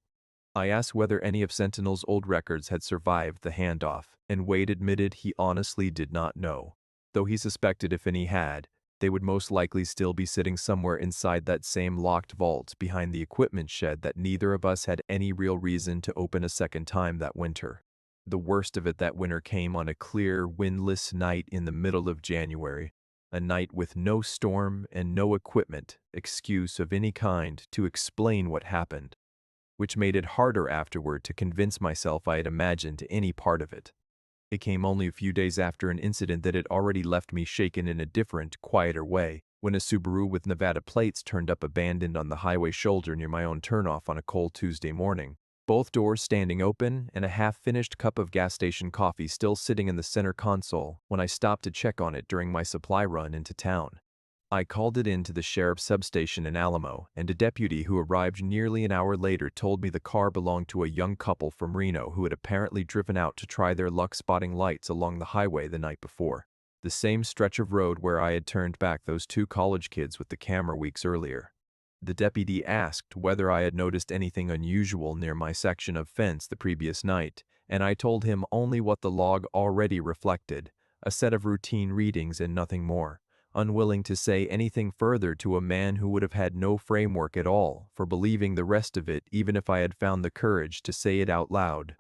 A: I asked whether any of Sentinel's old records had survived the handoff, and Wade admitted he honestly did not know, though he suspected if any had, they would most likely still be sitting somewhere inside that same locked vault behind the equipment shed that neither of us had any real reason to open a second time that winter. The worst of it that winter came on a clear, windless night in the middle of January, a night with no storm and no equipment, excuse of any kind to explain what happened, which made it harder afterward to convince myself I had imagined any part of it. It came only a few days after an incident that had already left me shaken in a different, quieter way, when a Subaru with Nevada plates turned up abandoned on the highway shoulder near my own turnoff on a cold Tuesday morning, both doors standing open and a half-finished cup of gas station coffee still sitting in the center console when I stopped to check on it during my supply run into town. I called it in to the sheriff's substation in Alamo, and a deputy who arrived nearly an hour later told me the car belonged to a young couple from Reno who had apparently driven out to try their luck spotting lights along the highway the night before, the same stretch of road where I had turned back those two college kids with the camera weeks earlier. The deputy asked whether I had noticed anything unusual near my section of fence the previous night, and I told him only what the log already reflected, a set of routine readings and nothing more, unwilling to say anything further to a man who would have had no framework at all for believing the rest of it even if I had found the courage to say it out loud.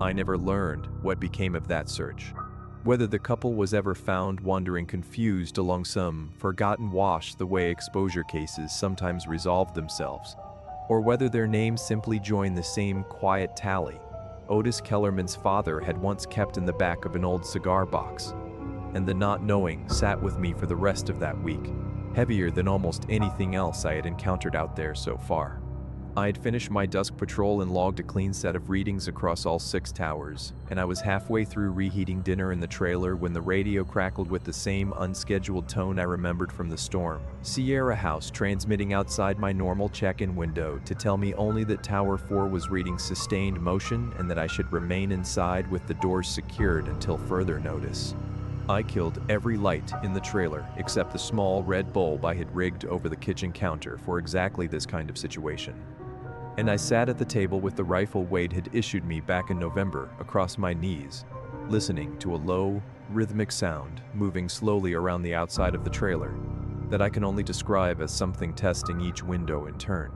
A: I never learned what became of that search. Whether the couple was ever found wandering confused along some forgotten wash the way exposure cases sometimes resolve themselves, or whether their names simply joined the same quiet tally Otis Kellerman's father had once kept in the back of an old cigar box, and the not knowing sat with me for the rest of that week, heavier than almost anything else I had encountered out there so far. I had finished my dusk patrol and logged a clean set of readings across all 6 towers, and I was halfway through reheating dinner in the trailer when the radio crackled with the same unscheduled tone I remembered from the storm. Sierra House transmitting outside my normal check-in window to tell me only that Tower 4 was reading sustained motion and that I should remain inside with the doors secured until further notice. I killed every light in the trailer except the small red bulb I had rigged over the kitchen counter for exactly this kind of situation. And I sat at the table with the rifle Wade had issued me back in November across my knees, listening to a low, rhythmic sound moving slowly around the outside of the trailer that I can only describe as something testing each window in turn.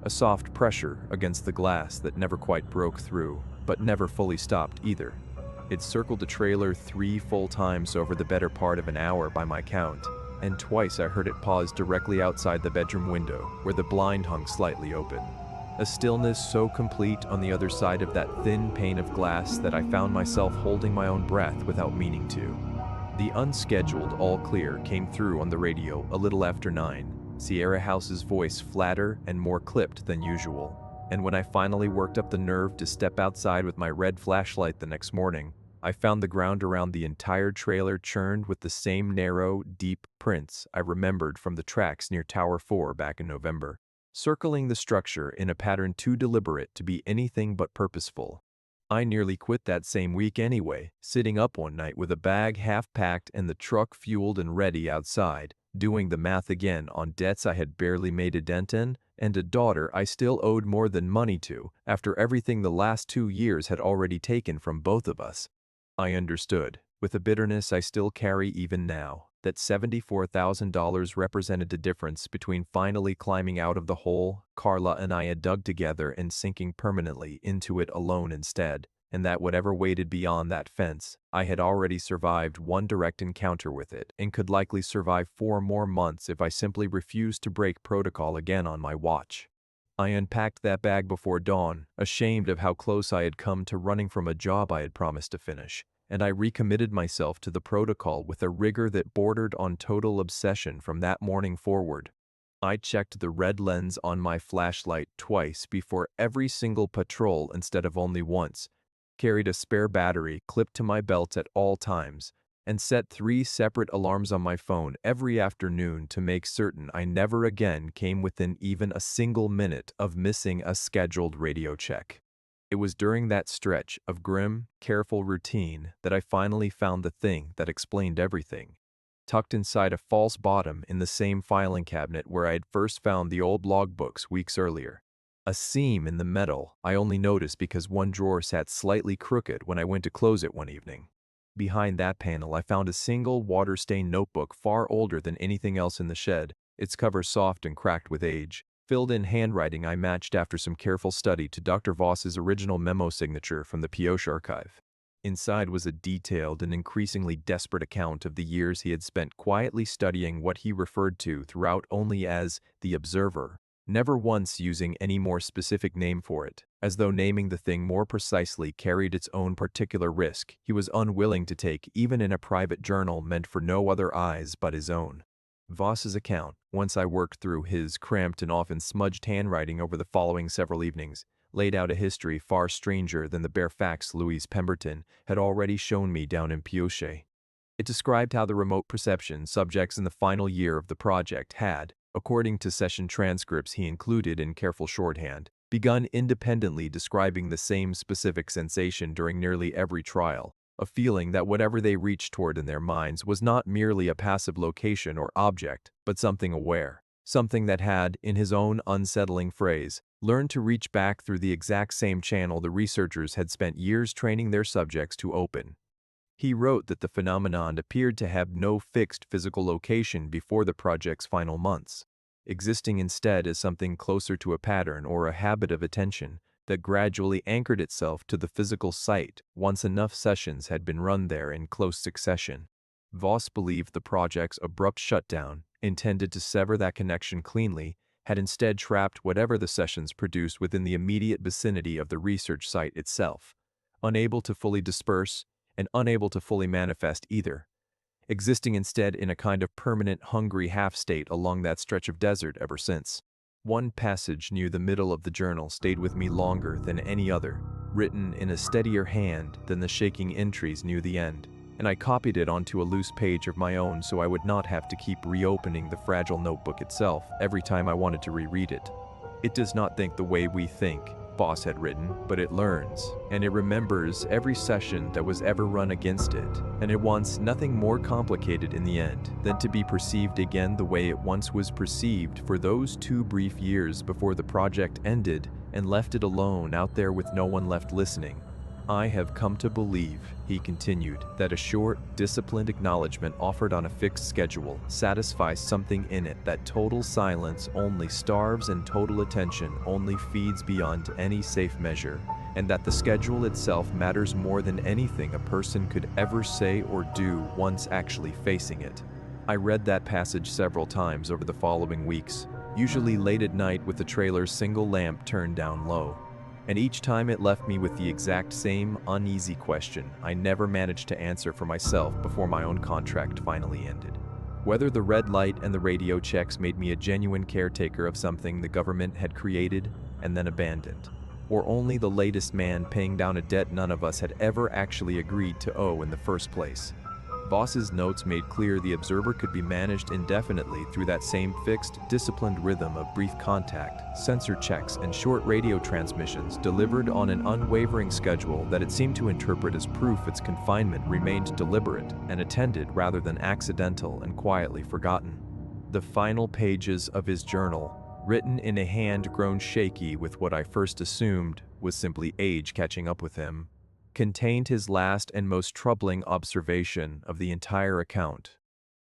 A: A soft pressure against the glass that never quite broke through, but never fully stopped either. It circled the trailer 3 full times over the better part of an hour by my count, and twice I heard it pause directly outside the bedroom window where the blind hung slightly open. A stillness so complete on the other side of that thin pane of glass that I found myself holding my own breath without meaning to. The unscheduled all clear came through on the radio a little after 9, Sierra House's voice flatter and more clipped than usual. And when I finally worked up the nerve to step outside with my red flashlight the next morning, I found the ground around the entire trailer churned with the same narrow, deep prints I remembered from the tracks near Tower 4 back in November, circling the structure in a pattern too deliberate to be anything but purposeful. I nearly quit that same week anyway, sitting up one night with a bag half-packed and the truck fueled and ready outside, doing the math again on debts I had barely made a dent in, and a daughter I still owed more than money to after everything the last 2 years had already taken from both of us. I understood, with a bitterness I still carry even now, that $74,000 represented the difference between finally climbing out of the hole Carla and I had dug together and sinking permanently into it alone instead, and that whatever waited beyond that fence, I had already survived one direct encounter with it and could likely survive 4 more months if I simply refused to break protocol again on my watch. I unpacked that bag before dawn, ashamed of how close I had come to running from a job I had promised to finish, and I recommitted myself to the protocol with a rigor that bordered on total obsession from that morning forward. I checked the red lens on my flashlight twice before every single patrol instead of only once, carried a spare battery clipped to my belt at all times, and set 3 separate alarms on my phone every afternoon to make certain I never again came within even a single minute of missing a scheduled radio check. It was during that stretch of grim, careful routine that I finally found the thing that explained everything, tucked inside a false bottom in the same filing cabinet where I had first found the old logbooks weeks earlier. A seam in the metal I only noticed because one drawer sat slightly crooked when I went to close it one evening. Behind that panel, I found a single water-stained notebook far older than anything else in the shed, its cover soft and cracked with age, filled in handwriting I matched after some careful study to Dr. Voss's original memo signature from the Pioche archive. Inside was a detailed and increasingly desperate account of the years he had spent quietly studying what he referred to throughout only as the Observer, never once using any more specific name for it, as though naming the thing more precisely carried its own particular risk he was unwilling to take even in a private journal meant for no other eyes but his own. Voss's account, once I worked through his cramped and often smudged handwriting over the following several evenings, laid out a history far stranger than the bare facts Louise Pemberton had already shown me down in Pioche. It described how the remote perception subjects in the final year of the project had, according to session transcripts he included in careful shorthand, begun independently describing the same specific sensation during nearly every trial, a feeling that whatever they reached toward in their minds was not merely a passive location or object, but something aware, something that had, in his own unsettling phrase, learned to reach back through the exact same channel the researchers had spent years training their subjects to open. He wrote that the phenomenon appeared to have no fixed physical location before the project's final months, existing instead as something closer to a pattern or a habit of attention that gradually anchored itself to the physical site once enough sessions had been run there in close succession. Voss believed the project's abrupt shutdown, intended to sever that connection cleanly, had instead trapped whatever the sessions produced within the immediate vicinity of the research site itself, unable to fully disperse and unable to fully manifest either, existing instead in a kind of permanent hungry half-state along that stretch of desert ever since. One passage near the middle of the journal stayed with me longer than any other, written in a steadier hand than the shaking entries near the end, and I copied it onto a loose page of my own so I would not have to keep reopening the fragile notebook itself every time I wanted to reread it. It does not think the way we think, Voss had written, but it learns, and it remembers every session that was ever run against it, and it wants nothing more complicated in the end than to be perceived again the way it once was perceived for those 2 brief years before the project ended and left it alone out there with no one left listening. I have come to believe, he continued, that a short, disciplined acknowledgement offered on a fixed schedule satisfies something in it that total silence only starves and total attention only feeds beyond any safe measure, and that the schedule itself matters more than anything a person could ever say or do once actually facing it. I read that passage several times over the following weeks, usually late at night with the trailer's single lamp turned down low. And each time it left me with the exact same uneasy question I never managed to answer for myself before my own contract finally ended. Whether the red light and the radio checks made me a genuine caretaker of something the government had created and then abandoned, or only the latest man paying down a debt none of us had ever actually agreed to owe in the first place. Voss's notes made clear the Observer could be managed indefinitely through that same fixed, disciplined rhythm of brief contact, sensor checks, and short radio transmissions delivered on an unwavering schedule that it seemed to interpret as proof its confinement remained deliberate and attended rather than accidental and quietly forgotten. The final pages of his journal, written in a hand grown shaky with what I first assumed was simply age catching up with him, contained his last and most troubling observation of the entire account,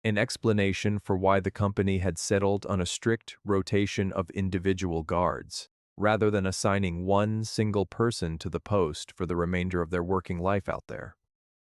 A: an explanation for why the company had settled on a strict rotation of individual guards, rather than assigning one single person to the post for the remainder of their working life out there.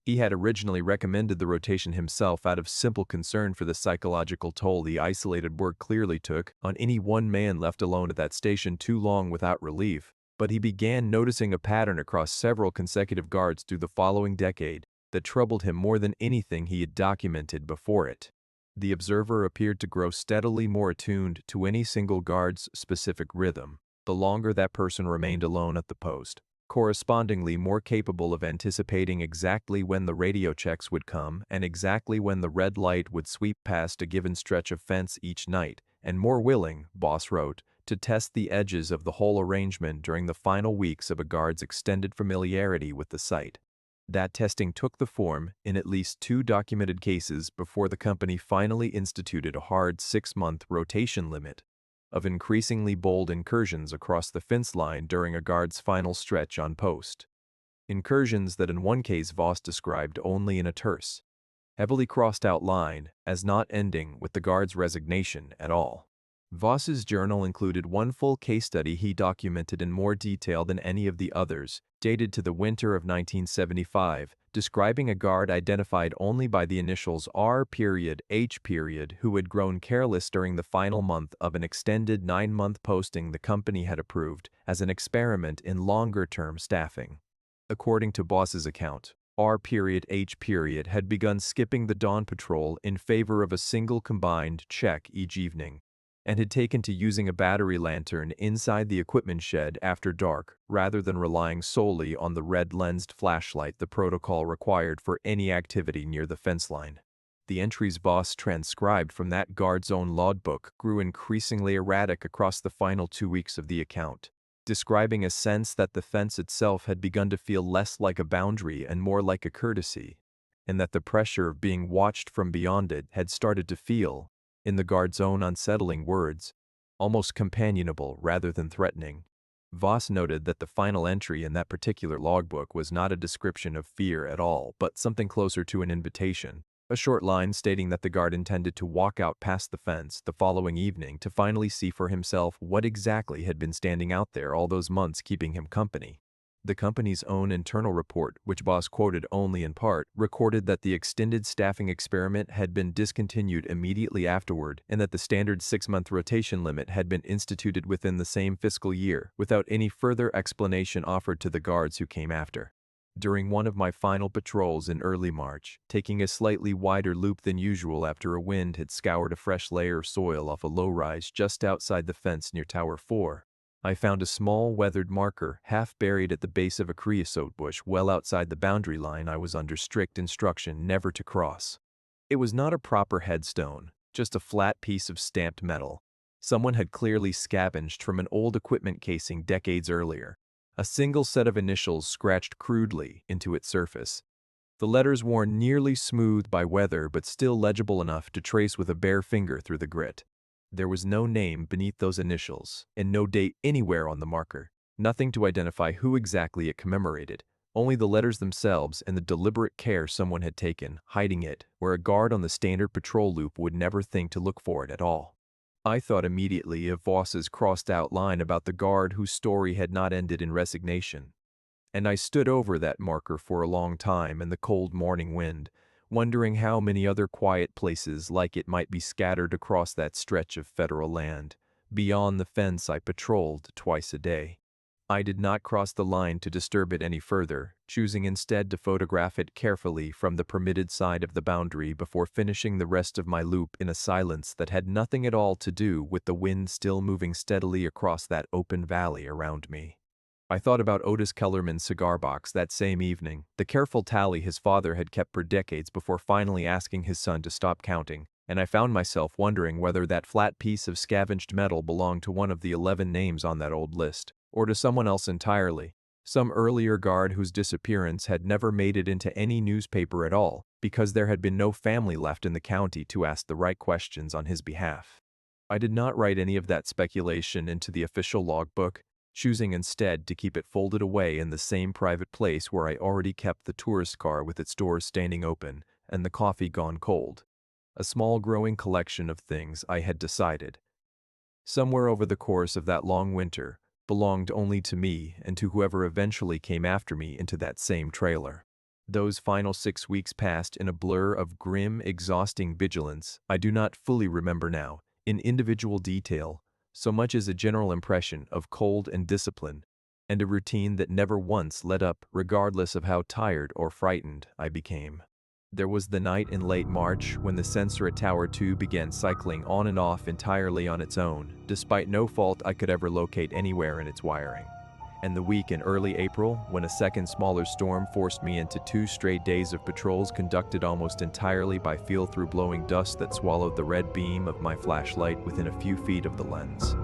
A: He had originally recommended the rotation himself out of simple concern for the psychological toll the isolated work clearly took on any one man left alone at that station too long without relief. But he began noticing a pattern across several consecutive guards through the following decade that troubled him more than anything he had documented before it. The Observer appeared to grow steadily more attuned to any single guard's specific rhythm, the longer that person remained alone at the post, correspondingly more capable of anticipating exactly when the radio checks would come and exactly when the red light would sweep past a given stretch of fence each night, and more willing, Voss wrote, to test the edges of the whole arrangement during the final weeks of a guard's extended familiarity with the site. That testing took the form, in at least 2 documented cases before the company finally instituted a hard 6-month rotation limit. of increasingly bold incursions across the fence line during a guard's final stretch on post. Incursions that in one case Voss described only in a terse, heavily crossed-out line as not ending with the guard's resignation at all. Voss's journal included one full case study he documented in more detail than any of the others, dated to the winter of 1975, describing a guard identified only by the initials R.H. who had grown careless during the final month of an extended 9-month posting the company had approved as an experiment in longer-term staffing. According to Voss's account, R.H. had begun skipping the dawn patrol in favor of a single combined check each evening, and had taken to using a battery lantern inside the equipment shed after dark rather than relying solely on the red-lensed flashlight the protocol required for any activity near the fence line. The entries Voss transcribed from that guard's own logbook grew increasingly erratic across the final 2 weeks of the account, describing a sense that the fence itself had begun to feel less like a boundary and more like a courtesy, and that the pressure of being watched from beyond it had started to feel, in the guard's own unsettling words, almost companionable rather than threatening. Voss noted that the final entry in that particular logbook was not a description of fear at all, but something closer to an invitation, a short line stating that the guard intended to walk out past the fence the following evening to finally see for himself what exactly had been standing out there all those months keeping him company. The company's own internal report, which Voss quoted only in part, recorded that the extended staffing experiment had been discontinued immediately afterward and that the standard 6-month rotation limit had been instituted within the same fiscal year without any further explanation offered to the guards who came after. During one of my final patrols in early March, taking a slightly wider loop than usual after a wind had scoured a fresh layer of soil off a low-rise just outside the fence near Tower 4, I found a small weathered marker half buried at the base of a creosote bush well outside the boundary line I was under strict instruction never to cross. It was not a proper headstone, just a flat piece of stamped metal. Someone had clearly scavenged from an old equipment casing decades earlier, a single set of initials scratched crudely into its surface. The letters worn nearly smooth by weather but still legible enough to trace with a bare finger through the grit. There was no name beneath those initials, and no date anywhere on the marker, nothing to identify who exactly it commemorated, only the letters themselves and the deliberate care someone had taken, hiding it where a guard on the standard patrol loop would never think to look for it at all. I thought immediately of Voss's crossed-out line about the guard whose story had not ended in resignation, and I stood over that marker for a long time in the cold morning wind, wondering how many other quiet places like it might be scattered across that stretch of federal land, beyond the fence I patrolled twice a day. I did not cross the line to disturb it any further, choosing instead to photograph it carefully from the permitted side of the boundary before finishing the rest of my loop in a silence that had nothing at all to do with the wind still moving steadily across that open valley around me. I thought about Otis Kellerman's cigar box that same evening, the careful tally his father had kept for decades before finally asking his son to stop counting, and I found myself wondering whether that flat piece of scavenged metal belonged to one of the 11 names on that old list, or to someone else entirely, some earlier guard whose disappearance had never made it into any newspaper at all because there had been no family left in the county to ask the right questions on his behalf. I did not write any of that speculation into the official logbook, choosing instead to keep it folded away in the same private place where I already kept the tourist car with its doors standing open and the coffee gone cold. A small growing collection of things I had decided, somewhere over the course of that long winter, belonged only to me and to whoever eventually came after me into that same trailer. Those final 6 weeks passed in a blur of grim, exhausting vigilance I do not fully remember now, in individual detail, so much as a general impression of cold and discipline, and a routine that never once let up regardless of how tired or frightened I became. There was the night in late March when the sensor at Tower 2 began cycling on and off entirely on its own, despite no fault I could ever locate anywhere in its wiring. And the week in early April, when a second smaller storm forced me into 2 straight days of patrols conducted almost entirely by feel-through blowing dust that swallowed the red beam of my flashlight within a few feet of the lens.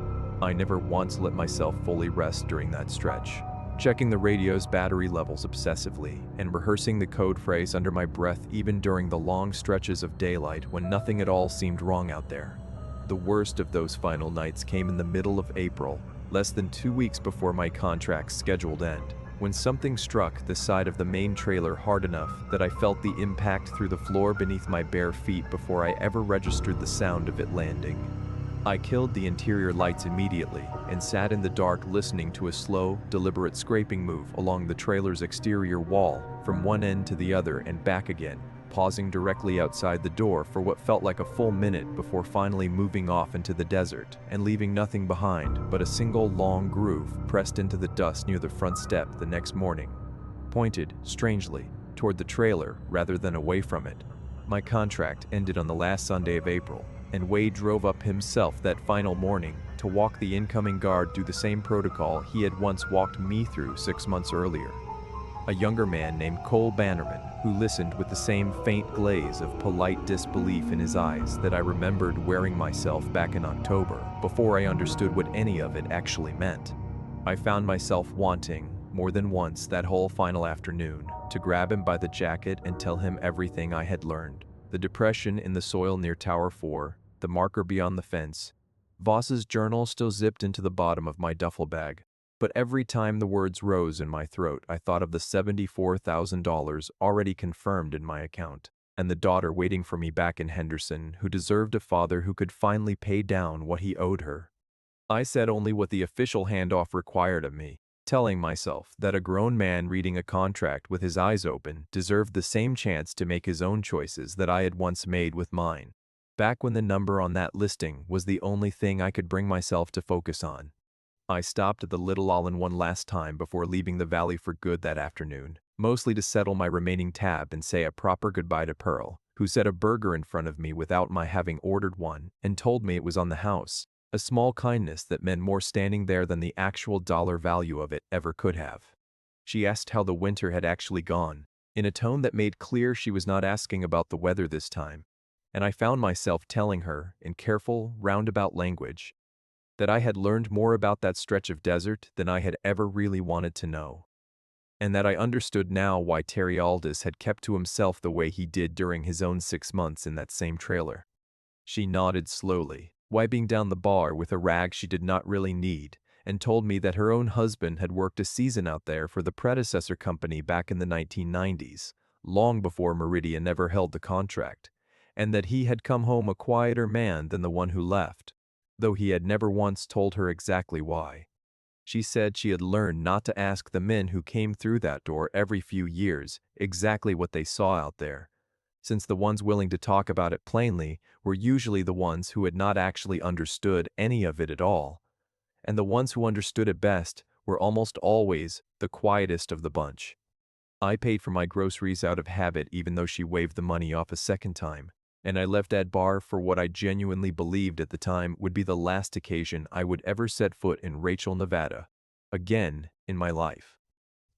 A: I never once let myself fully rest during that stretch, checking the radio's battery levels obsessively and rehearsing the code phrase under my breath even during the long stretches of daylight when nothing at all seemed wrong out there. The worst of those final nights came in the middle of April, less than 2 weeks before my contract's scheduled end, when something struck the side of the main trailer hard enough that I felt the impact through the floor beneath my bare feet before I ever registered the sound of it landing. I killed the interior lights immediately and sat in the dark listening to a slow, deliberate scraping move along the trailer's exterior wall from one end to the other and back again, pausing directly outside the door for what felt like a full minute before finally moving off into the desert and leaving nothing behind but a single long groove pressed into the dust near the front step the next morning, pointed, strangely, toward the trailer rather than away from it. My contract ended on the last Sunday of April, and Wade drove up himself that final morning to walk the incoming guard through the same protocol he had once walked me through 6 months earlier. A younger man named Cole Bannerman, who listened with the same faint glaze of polite disbelief in his eyes that I remembered wearing myself back in October, before I understood what any of it actually meant. I found myself wanting, more than once that whole final afternoon, to grab him by the jacket and tell him everything I had learned. The depression in the soil near Tower 4, the marker beyond the fence, Voss's journal still zipped into the bottom of my duffel bag. But every time the words rose in my throat, I thought of the $74,000 already confirmed in my account, and the daughter waiting for me back in Henderson who deserved a father who could finally pay down what he owed her. I said only what the official handoff required of me, telling myself that a grown man reading a contract with his eyes open deserved the same chance to make his own choices that I had once made with mine, back when the number on that listing was the only thing I could bring myself to focus on. I stopped at the Little All-in-One last time before leaving the valley for good that afternoon, mostly to settle my remaining tab and say a proper goodbye to Pearl, who set a burger in front of me without my having ordered one and told me it was on the house, a small kindness that meant more standing there than the actual dollar value of it ever could have. She asked how the winter had actually gone, in a tone that made clear she was not asking about the weather this time, and I found myself telling her, in careful, roundabout language, that I had learned more about that stretch of desert than I had ever really wanted to know, and that I understood now why Terry Aldis had kept to himself the way he did during his own 6 months in that same trailer. She nodded slowly, wiping down the bar with a rag she did not really need, and told me that her own husband had worked a season out there for the predecessor company back in the 1990s, long before Meridian ever held the contract, and that he had come home a quieter man than the one who left, though he had never once told her exactly why. She said she had learned not to ask the men who came through that door every few years exactly what they saw out there, since the ones willing to talk about it plainly were usually the ones who had not actually understood any of it at all, and the ones who understood it best were almost always the quietest of the bunch. I paid for my groceries out of habit even though she waved the money off a second time, and I left that bar for what I genuinely believed at the time would be the last occasion I would ever set foot in Rachel, Nevada, again in my life.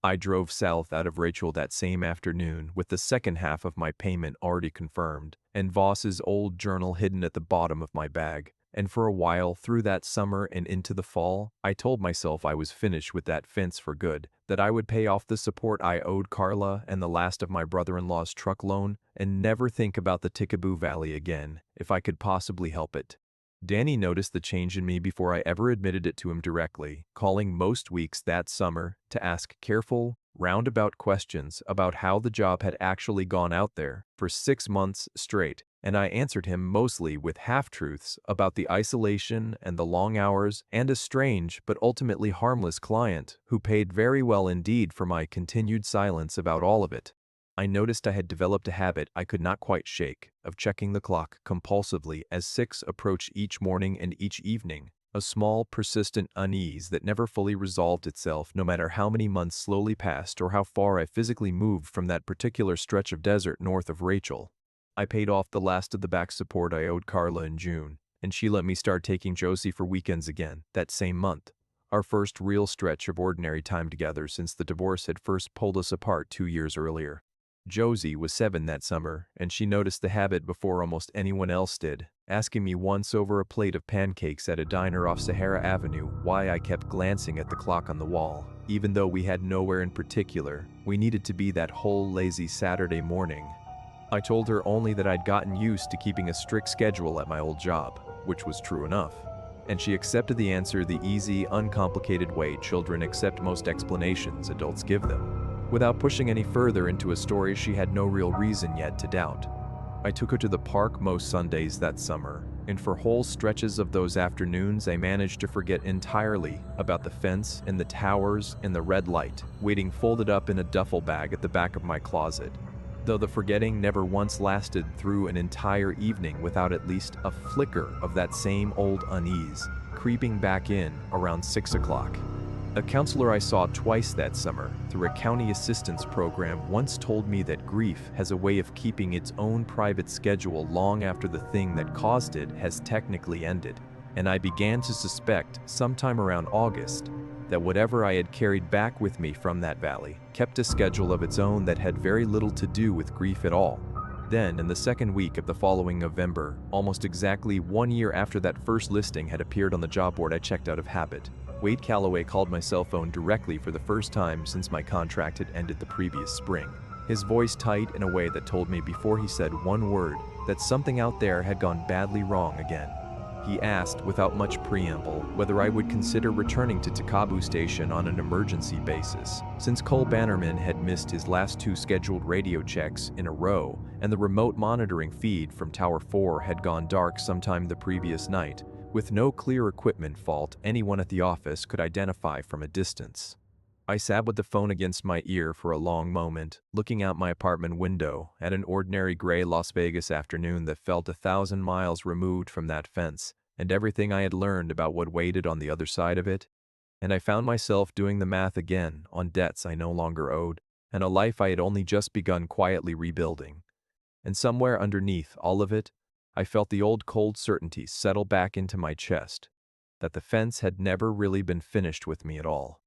A: I drove south out of Rachel that same afternoon with the second half of my payment already confirmed and Voss's old journal hidden at the bottom of my bag, and for a while through that summer and into the fall, I told myself I was finished with that fence for good, that I would pay off the support I owed Carla and the last of my brother-in-law's truck loan and never think about the Tikaboo Valley again, if I could possibly help it. Danny noticed the change in me before I ever admitted it to him directly, calling most weeks that summer to ask careful, roundabout questions about how the job had actually gone out there for 6 months straight, and I answered him mostly with half-truths about the isolation and the long hours and a strange but ultimately harmless client who paid very well indeed for my continued silence about all of it. I noticed I had developed a habit I could not quite shake of checking the clock compulsively as 6 approached each morning and each evening, a small, persistent unease that never fully resolved itself no matter how many months slowly passed or how far I physically moved from that particular stretch of desert north of Rachel. I paid off the last of the back support I owed Carla in June, and she let me start taking Josie for weekends again that same month, our first real stretch of ordinary time together since the divorce had first pulled us apart 2 years earlier. Josie was 7 that summer, and she noticed the habit before almost anyone else did, asking me once over a plate of pancakes at a diner off Sahara Avenue why I kept glancing at the clock on the wall. Even though we had nowhere in particular we needed to be that whole lazy Saturday morning, I told her only that I'd gotten used to keeping a strict schedule at my old job. which was true enough. And she accepted the answer the easy, uncomplicated way children accept most explanations adults give them, without pushing any further into a story she had no real reason yet to doubt. I took her to the park most Sundays that summer, and for whole stretches of those afternoons I managed to forget entirely about the fence and the towers and the red light waiting folded up in a duffel bag at the back of my closet, though the forgetting never once lasted through an entire evening without at least a flicker of that same old unease creeping back in around 6 o'clock. A counselor I saw twice that summer through a county assistance program once told me that grief has a way of keeping its own private schedule long after the thing that caused it has technically ended, and I began to suspect sometime around August that whatever I had carried back with me from that valley kept a schedule of its own that had very little to do with grief at all. Then, in the second week of the following November, almost exactly 1 year after that first listing had appeared on the job board I checked out of habit, Wade Calloway called my cell phone directly for the first time since my contract had ended the previous spring. His voice tight in a way that told me before he said one word that something out there had gone badly wrong again. He asked, without much preamble, whether I would consider returning to Takabu Station on an emergency basis, since Cole Bannerman had missed his last 2 scheduled radio checks in a row, and the remote monitoring feed from Tower 4 had gone dark sometime the previous night, with no clear equipment fault anyone at the office could identify from a distance. I sat with the phone against my ear for a long moment, looking out my apartment window at an ordinary gray Las Vegas afternoon that felt 1,000 miles removed from that fence and everything I had learned about what waited on the other side of it. And I found myself doing the math again on debts I no longer owed, and a life I had only just begun quietly rebuilding. And somewhere underneath all of it, I felt the old cold certainty settle back into my chest that the fence had never really been finished with me at all.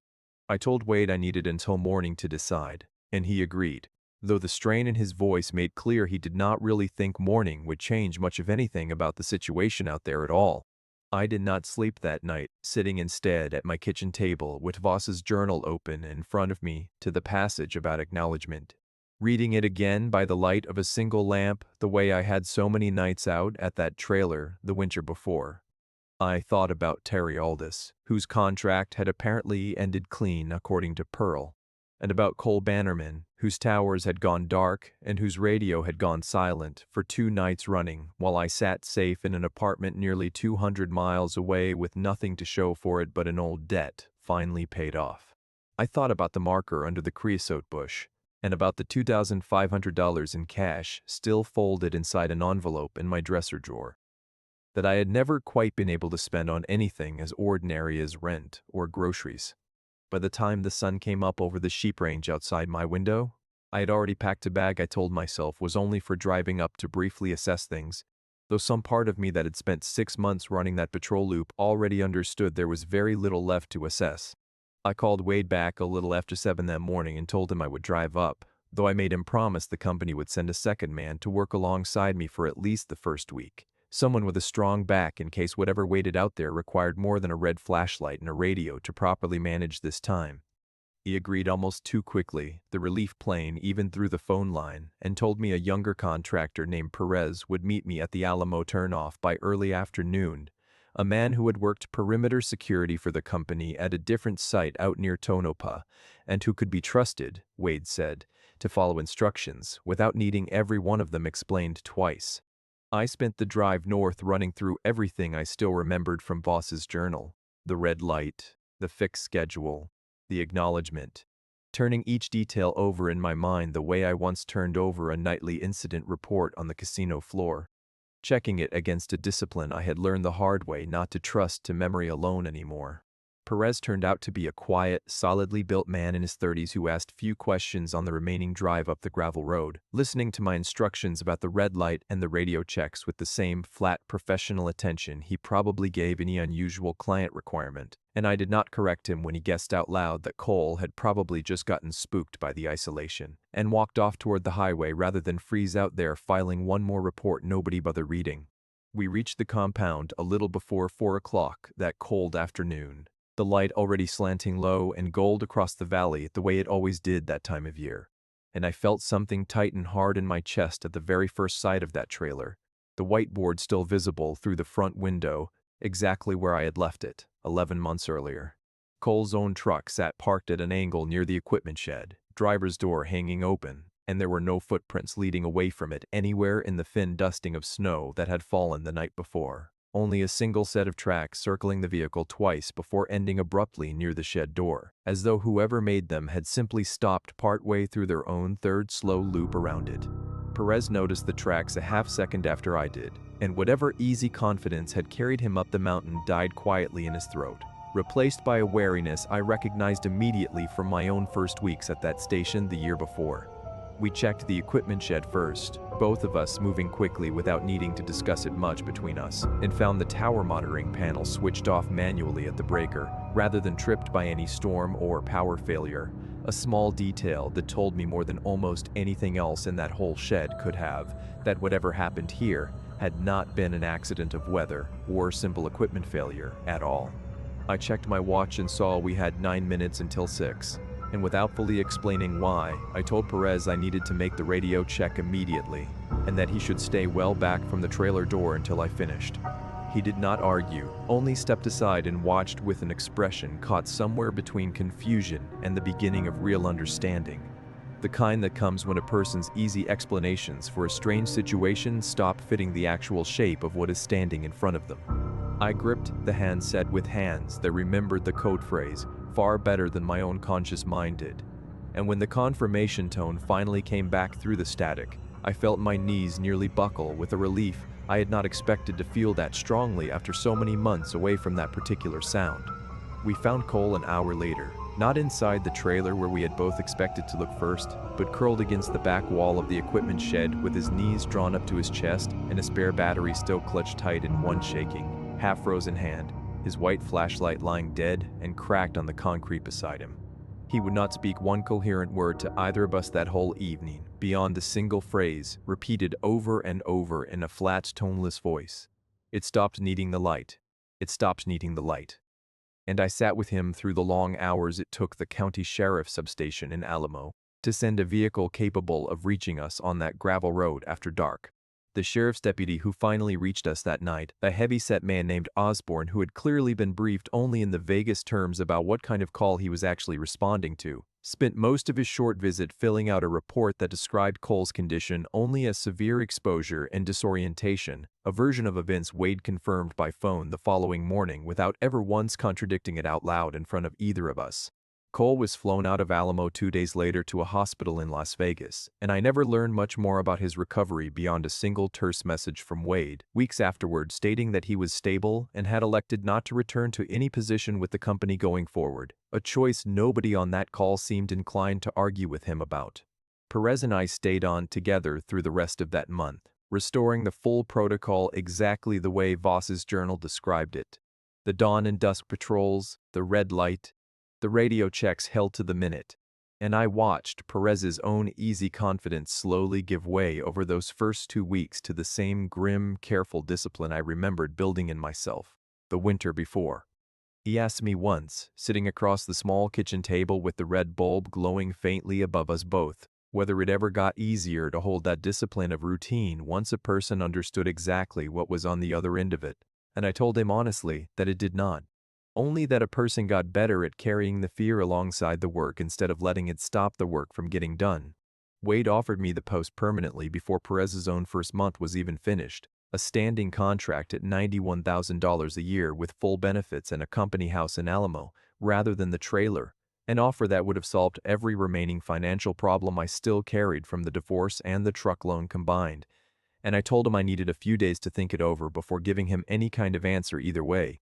A: I told Wade I needed until morning to decide, and he agreed, though the strain in his voice made clear he did not really think morning would change much of anything about the situation out there at all. I did not sleep that night, sitting instead at my kitchen table with Voss's journal open in front of me to the passage about acknowledgement, reading it again by the light of a single lamp the way I had so many nights out at that trailer the winter before. I thought about Terry Aldis, whose contract had apparently ended clean according to Pearl, and about Cole Bannerman, whose towers had gone dark and whose radio had gone silent for 2 nights running while I sat safe in an apartment nearly 200 miles away with nothing to show for it but an old debt finally paid off. I thought about the marker under the creosote bush, and about the $2,500 in cash still folded inside an envelope in my dresser drawer, that I had never quite been able to spend on anything as ordinary as rent or groceries. By the time the sun came up over the sheep range outside my window, I had already packed a bag I told myself was only for driving up to briefly assess things, though some part of me that had spent 6 months running that patrol loop already understood there was very little left to assess. I called Wade back a little after 7 that morning and told him I would drive up, though I made him promise the company would send a second man to work alongside me for at least the first week. Someone with a strong back in case whatever waited out there required more than a red flashlight and a radio to properly manage this time. He agreed almost too quickly, the relief plane even through the phone line, and told me a younger contractor named Perez would meet me at the Alamo turnoff by early afternoon, a man who had worked perimeter security for the company at a different site out near Tonopah, and who could be trusted, Wade said, to follow instructions without needing every one of them explained twice. I spent the drive north running through everything I still remembered from Voss's journal, the red light, the fixed schedule, the acknowledgement, turning each detail over in my mind the way I once turned over a nightly incident report on the casino floor, checking it against a discipline I had learned the hard way not to trust to memory alone anymore. Perez turned out to be a quiet, solidly built man in his 30s who asked few questions on the remaining drive up the gravel road, listening to my instructions about the red light and the radio checks with the same flat professional attention he probably gave any unusual client requirement, and I did not correct him when he guessed out loud that Cole had probably just gotten spooked by the isolation, and walked off toward the highway rather than freeze out there filing one more report nobody bothered reading. We reached the compound a little before 4 o'clock that cold afternoon, the light already slanting low and gold across the valley the way it always did that time of year, and I felt something tighten hard in my chest at the very first sight of that trailer, the whiteboard still visible through the front window, exactly where I had left it, 11 months earlier. Cole's own truck sat parked at an angle near the equipment shed, driver's door hanging open, and there were no footprints leading away from it anywhere in the thin dusting of snow that had fallen the night before. Only a single set of tracks circling the vehicle twice before ending abruptly near the shed door, as though whoever made them had simply stopped partway through their own third slow loop around it. Perez noticed the tracks a half-second after I did, and whatever easy confidence had carried him up the mountain died quietly in his throat, replaced by a wariness I recognized immediately from my own first weeks at that station the year before. We checked the equipment shed first, both of us moving quickly without needing to discuss it much between us, and found the tower monitoring panel switched off manually at the breaker, rather than tripped by any storm or power failure, a small detail that told me more than almost anything else in that whole shed could have, that whatever happened here had not been an accident of weather or simple equipment failure at all. I checked my watch and saw we had 9 minutes until 6. And without fully explaining why, I told Perez I needed to make the radio check immediately, and that he should stay well back from the trailer door until I finished. He did not argue, only stepped aside and watched with an expression caught somewhere between confusion and the beginning of real understanding. The kind that comes when a person's easy explanations for a strange situation stop fitting the actual shape of what is standing in front of them. I gripped the handset with hands that remembered the code phrase far better than my own conscious mind did. And when the confirmation tone finally came back through the static, I felt my knees nearly buckle with a relief I had not expected to feel that strongly after so many months away from that particular sound. We found Cole an hour later, not inside the trailer where we had both expected to look first, but curled against the back wall of the equipment shed with his knees drawn up to his chest and a spare battery still clutched tight in one shaking, half-frozen hand, his white flashlight lying dead and cracked on the concrete beside him. He would not speak one coherent word to either of us that whole evening, beyond the single phrase, repeated over and over in a flat, toneless voice. It stopped needing the light. It stopped needing the light. And I sat with him through the long hours it took the county sheriff's substation in Alamo to send a vehicle capable of reaching us on that gravel road after dark. The sheriff's deputy who finally reached us that night, a heavy-set man named Osborne who had clearly been briefed only in the vaguest terms about what kind of call he was actually responding to, spent most of his short visit filling out a report that described Cole's condition only as severe exposure and disorientation, a version of events Wade confirmed by phone the following morning without ever once contradicting it out loud in front of either of us. Cole was flown out of Alamo 2 days later to a hospital in Las Vegas, and I never learned much more about his recovery beyond a single terse message from Wade, weeks afterward, stating that he was stable and had elected not to return to any position with the company going forward, a choice nobody on that call seemed inclined to argue with him about. Perez and I stayed on together through the rest of that month, restoring the full protocol exactly the way Voss's journal described it. The dawn and dusk patrols, the red light, the radio checks held to the minute, and I watched Perez's own easy confidence slowly give way over those first 2 weeks to the same grim, careful discipline I remembered building in myself the winter before. He asked me once, sitting across the small kitchen table with the red bulb glowing faintly above us both, whether it ever got easier to hold that discipline of routine once a person understood exactly what was on the other end of it, and I told him honestly that it did not. Only that a person got better at carrying the fear alongside the work instead of letting it stop the work from getting done. Wade offered me the post permanently before Perez's own first month was even finished, a standing contract at $91,000 a year with full benefits and a company house in Alamo, rather than the trailer, an offer that would have solved every remaining financial problem I still carried from the divorce and the truck loan combined, and I told him I needed a few days to think it over before giving him any kind of answer either way.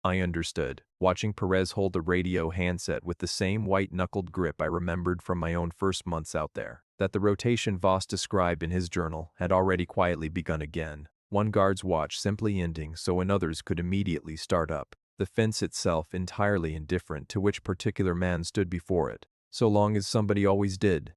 A: I understood, watching Perez hold the radio handset with the same white-knuckled grip I remembered from my own first months out there, that the rotation Voss described in his journal had already quietly begun again, one guard's watch simply ending so another's could immediately start up, the fence itself entirely indifferent to which particular man stood before it, so long as somebody always did.